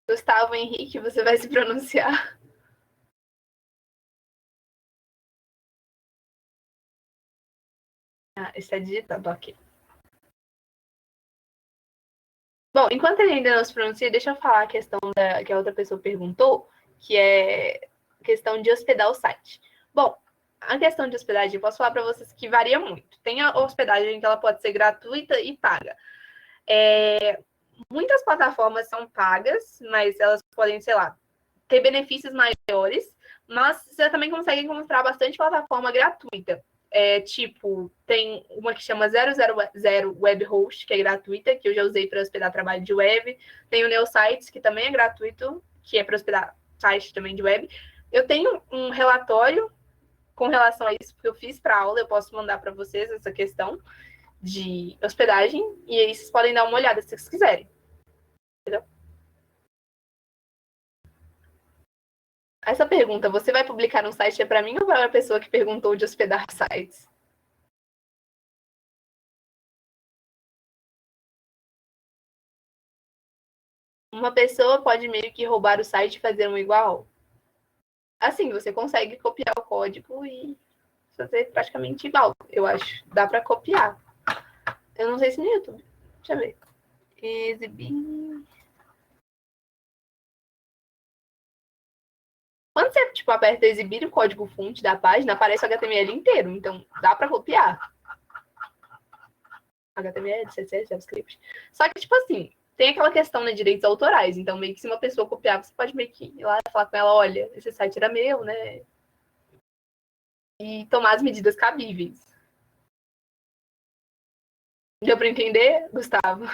Gustavo Henrique, você vai se pronunciar? Está digitando, ok. Bom, enquanto ele ainda não se pronuncia, deixa eu falar a questão que a outra pessoa perguntou, que é a questão de hospedar o site. Bom, a questão de hospedagem, eu posso falar para vocês que varia muito. Tem a hospedagem que ela pode ser gratuita e paga. Muitas plataformas são pagas, mas elas podem, sei lá, ter benefícios maiores, mas você também consegue encontrar bastante plataforma gratuita. Tipo, tem uma que chama 000 Web Host, que é gratuita, que eu já usei para hospedar trabalho de web. Tem o Neosites, que também é gratuito, que é para hospedar site também de web. Eu tenho um relatório com relação a isso que eu fiz para aula, eu posso mandar para vocês essa questão de hospedagem, e aí vocês podem dar uma olhada se vocês quiserem. Entendeu? Essa pergunta, você vai publicar no site, é para mim ou para a pessoa que perguntou de hospedar sites? Uma pessoa pode meio que roubar o site e fazer um igual? Assim, você consegue copiar o código e fazer praticamente igual. Eu acho. Dá para copiar. Eu não sei se no YouTube. Deixa eu ver. Exibir. Quando você tipo, aperta exibir o código fonte da página, aparece o HTML inteiro. Então, dá para copiar. HTML, CSS, JavaScript. Só que, tipo assim, tem aquela questão, né, de direitos autorais. Então, meio que se uma pessoa copiar, você pode meio que ir lá e falar com ela, olha, esse site era meu, né? E tomar as medidas cabíveis. Deu para entender, Gustavo?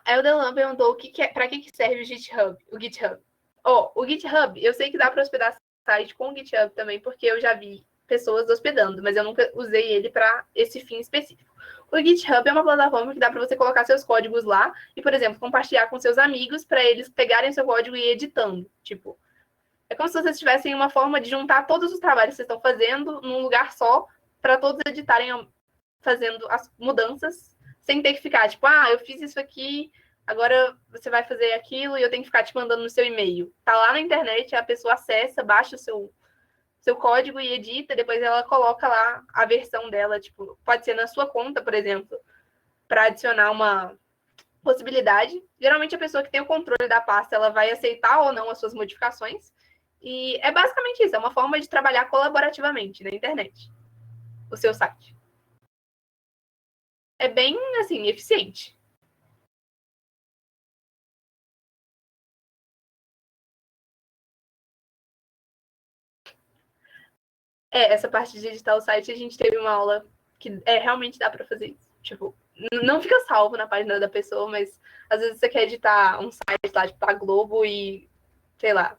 Eldelan perguntou para que serve o GitHub. O GitHub, eu sei que dá para hospedar site com o GitHub também, porque eu já vi pessoas hospedando, mas eu nunca usei ele para esse fim específico. O GitHub é uma plataforma que dá para você colocar seus códigos lá e, por exemplo, compartilhar com seus amigos para eles pegarem seu código e ir editando. Tipo, é como se vocês tivessem uma forma de juntar todos os trabalhos que vocês estão fazendo num lugar só, para todos editarem fazendo as mudanças, sem ter que ficar, tipo, eu fiz isso aqui, agora você vai fazer aquilo e eu tenho que ficar te mandando no seu e-mail. Tá lá na internet, a pessoa acessa, baixa o seu código e edita, depois ela coloca lá a versão dela, tipo, pode ser na sua conta, por exemplo, para adicionar uma possibilidade. Geralmente a pessoa que tem o controle da pasta, ela vai aceitar ou não as suas modificações. E é basicamente isso, é uma forma de trabalhar colaborativamente na internet, o seu site. É bem, assim, eficiente. Essa parte de editar o site, a gente teve uma aula que realmente dá para fazer isso. Tipo, não fica salvo na página da pessoa, mas às vezes você quer editar um site lá, tipo, da Globo e, sei lá,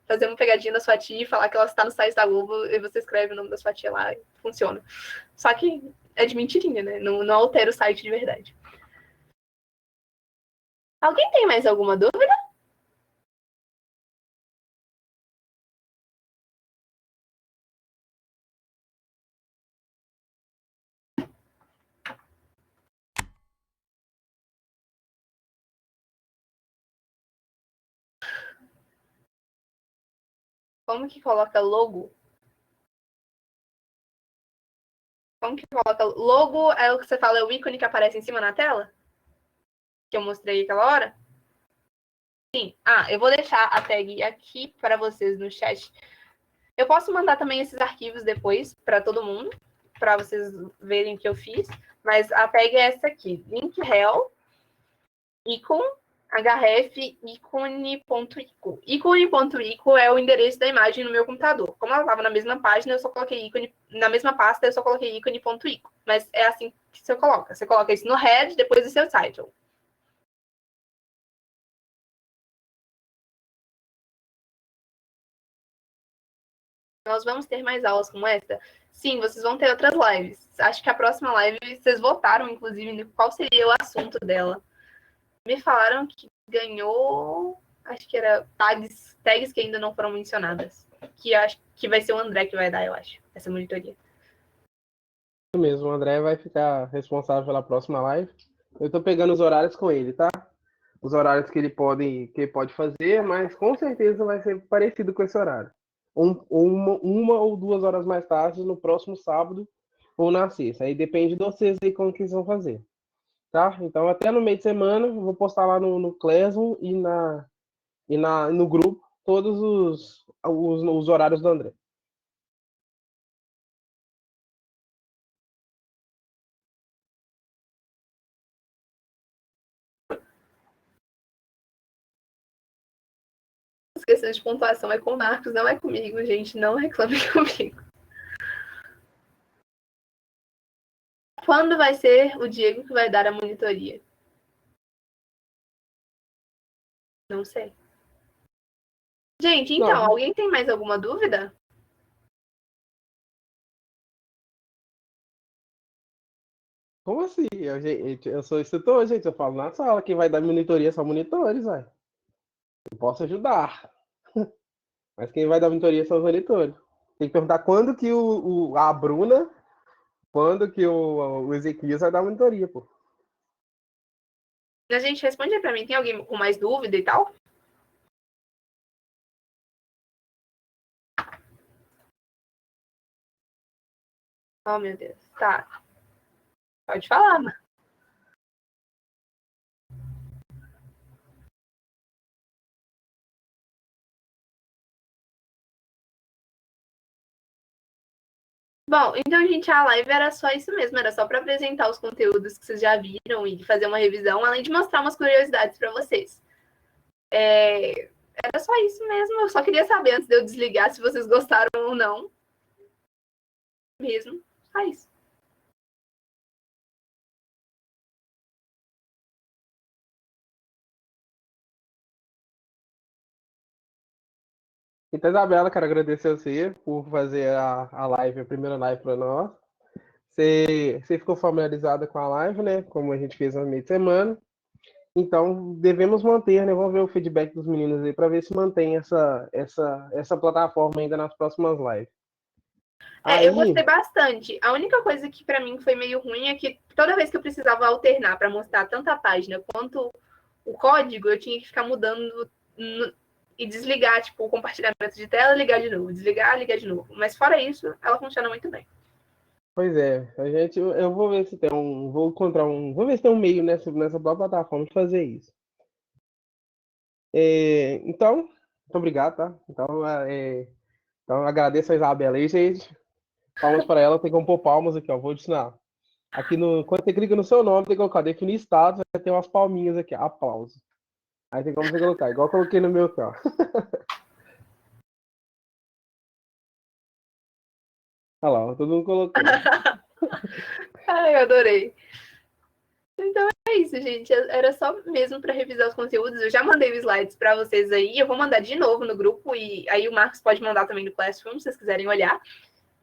fazer uma pegadinha da sua tia e falar que ela está no site da Globo e você escreve o nome da sua tia lá e funciona. Só que é de mentirinha, né? Não altera o site de verdade. Alguém tem mais alguma dúvida? Como que coloca logo? Como que coloca logo? É o que você fala, é o ícone que aparece em cima na tela? Que eu mostrei aquela hora? Sim. Eu vou deixar a tag aqui para vocês no chat. Eu posso mandar também esses arquivos depois para todo mundo, para vocês verem o que eu fiz. Mas a tag é essa aqui: link rel, icon, href, ícone.ico. Ícone.ico é o endereço da imagem no meu computador. Como ela estava na mesma página, eu só coloquei ícone, na mesma pasta, eu só coloquei ícone.ico. Mas é assim que você coloca. Você coloca isso no head, depois do seu title. Nós vamos ter mais aulas como essa? Sim, vocês vão ter outras lives. Acho que a próxima live, vocês votaram, inclusive, qual seria o assunto dela. Me falaram que ganhou, acho que era tags que ainda não foram mencionadas. Que acho que vai ser o André que vai dar, eu acho, essa monitoria. Isso mesmo, o André vai ficar responsável pela próxima live. Eu tô pegando os horários com ele, tá? Os horários que ele pode fazer, mas com certeza vai ser parecido com esse horário. Uma ou 2 horas mais tarde, no próximo sábado ou na sexta. Aí depende de vocês aí como que eles vão fazer. Tá? Então, até no meio de semana, eu vou postar lá no Classroom e no grupo todos os horários do André. Essas questões de pontuação é com o Marcos, não é comigo, gente. Não reclame comigo. Quando vai ser o Diego que vai dar a monitoria? Não sei. Gente, então, Não. alguém tem mais alguma dúvida? Como assim? Eu sou instrutor, gente. Eu falo na sala. Quem vai dar monitoria são monitores, velho. Eu posso ajudar. Mas quem vai dar monitoria são os monitores. Tem que perguntar quando que a Bruna, quando que o Ezequias vai dar monitoria, pô. A gente responde aí pra mim. Tem alguém com mais dúvida e tal? Oh, meu Deus. Tá. Pode falar, mano. Bom, então, gente, a live era só isso mesmo. Era só para apresentar os conteúdos que vocês já viram e fazer uma revisão, além de mostrar umas curiosidades para vocês. Era só isso mesmo. Eu só queria saber, antes de eu desligar, se vocês gostaram ou não. Mesmo. Só isso. Então, Isabela, quero agradecer a você por fazer a live, a primeira live para nós. Você ficou familiarizada com a live, né? Como a gente fez no meio de semana. Então, devemos manter, né? Vamos ver o feedback dos meninos aí para ver se mantém essa plataforma ainda nas próximas lives. Eu gostei Aí, bastante. A única coisa que para mim foi meio ruim é que toda vez que eu precisava alternar para mostrar tanto a página quanto o código, eu tinha que ficar mudando e desligar, tipo, o compartilhamento de tela, ligar de novo, desligar, ligar de novo. Mas fora isso, ela funciona muito bem. pois é, eu vou ver se tem vou ver se tem um meio nessa própria plataforma de fazer isso. Então, muito obrigado, tá? Então, agradeço a Isabela aí, gente. Palmas para ela, tem como pôr palmas aqui, ó. Vou ensinar. Aqui quando você clica no seu nome, tem que colocar definir status, vai ter umas palminhas aqui, aplauso. Aí tem como você colocar, igual eu coloquei no meu aqui, ó. Olha lá, todo mundo colocou. Ai, eu adorei. Então é isso, gente. Era só mesmo para revisar os conteúdos. Eu já mandei os slides para vocês aí. Eu vou mandar de novo no grupo e aí o Marcos pode mandar também no Classroom, se vocês quiserem olhar.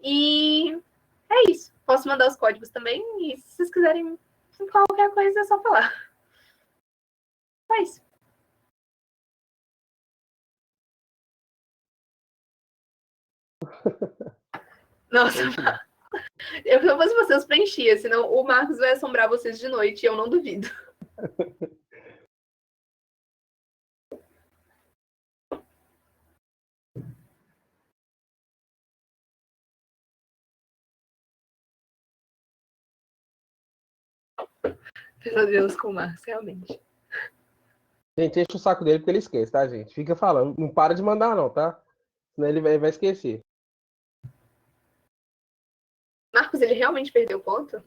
E é isso. Posso mandar os códigos também e se vocês quiserem qualquer coisa é só falar. É isso. Nossa, eu, se eu fosse vocês, preenchia, senão o Marcos vai assombrar vocês de noite e eu não duvido. Pesadelos com o Marcos, realmente. Gente, enche o saco dele porque ele esquece, tá, gente? Fica falando. Não para de mandar, não, tá? Senão ele vai esquecer. Marcos, ele realmente perdeu o ponto?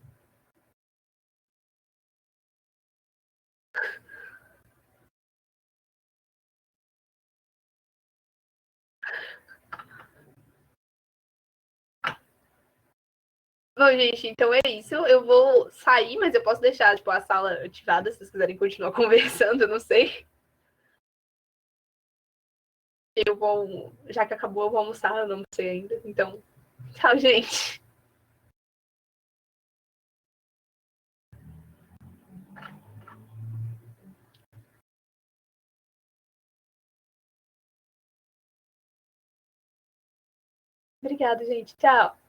Bom, gente, então é isso. Eu vou sair, mas eu posso deixar tipo, a sala ativada se vocês quiserem continuar conversando, eu não sei. Eu vou, já que acabou, eu vou almoçar, eu não sei ainda. Então, tchau, gente. Obrigada, gente. Tchau.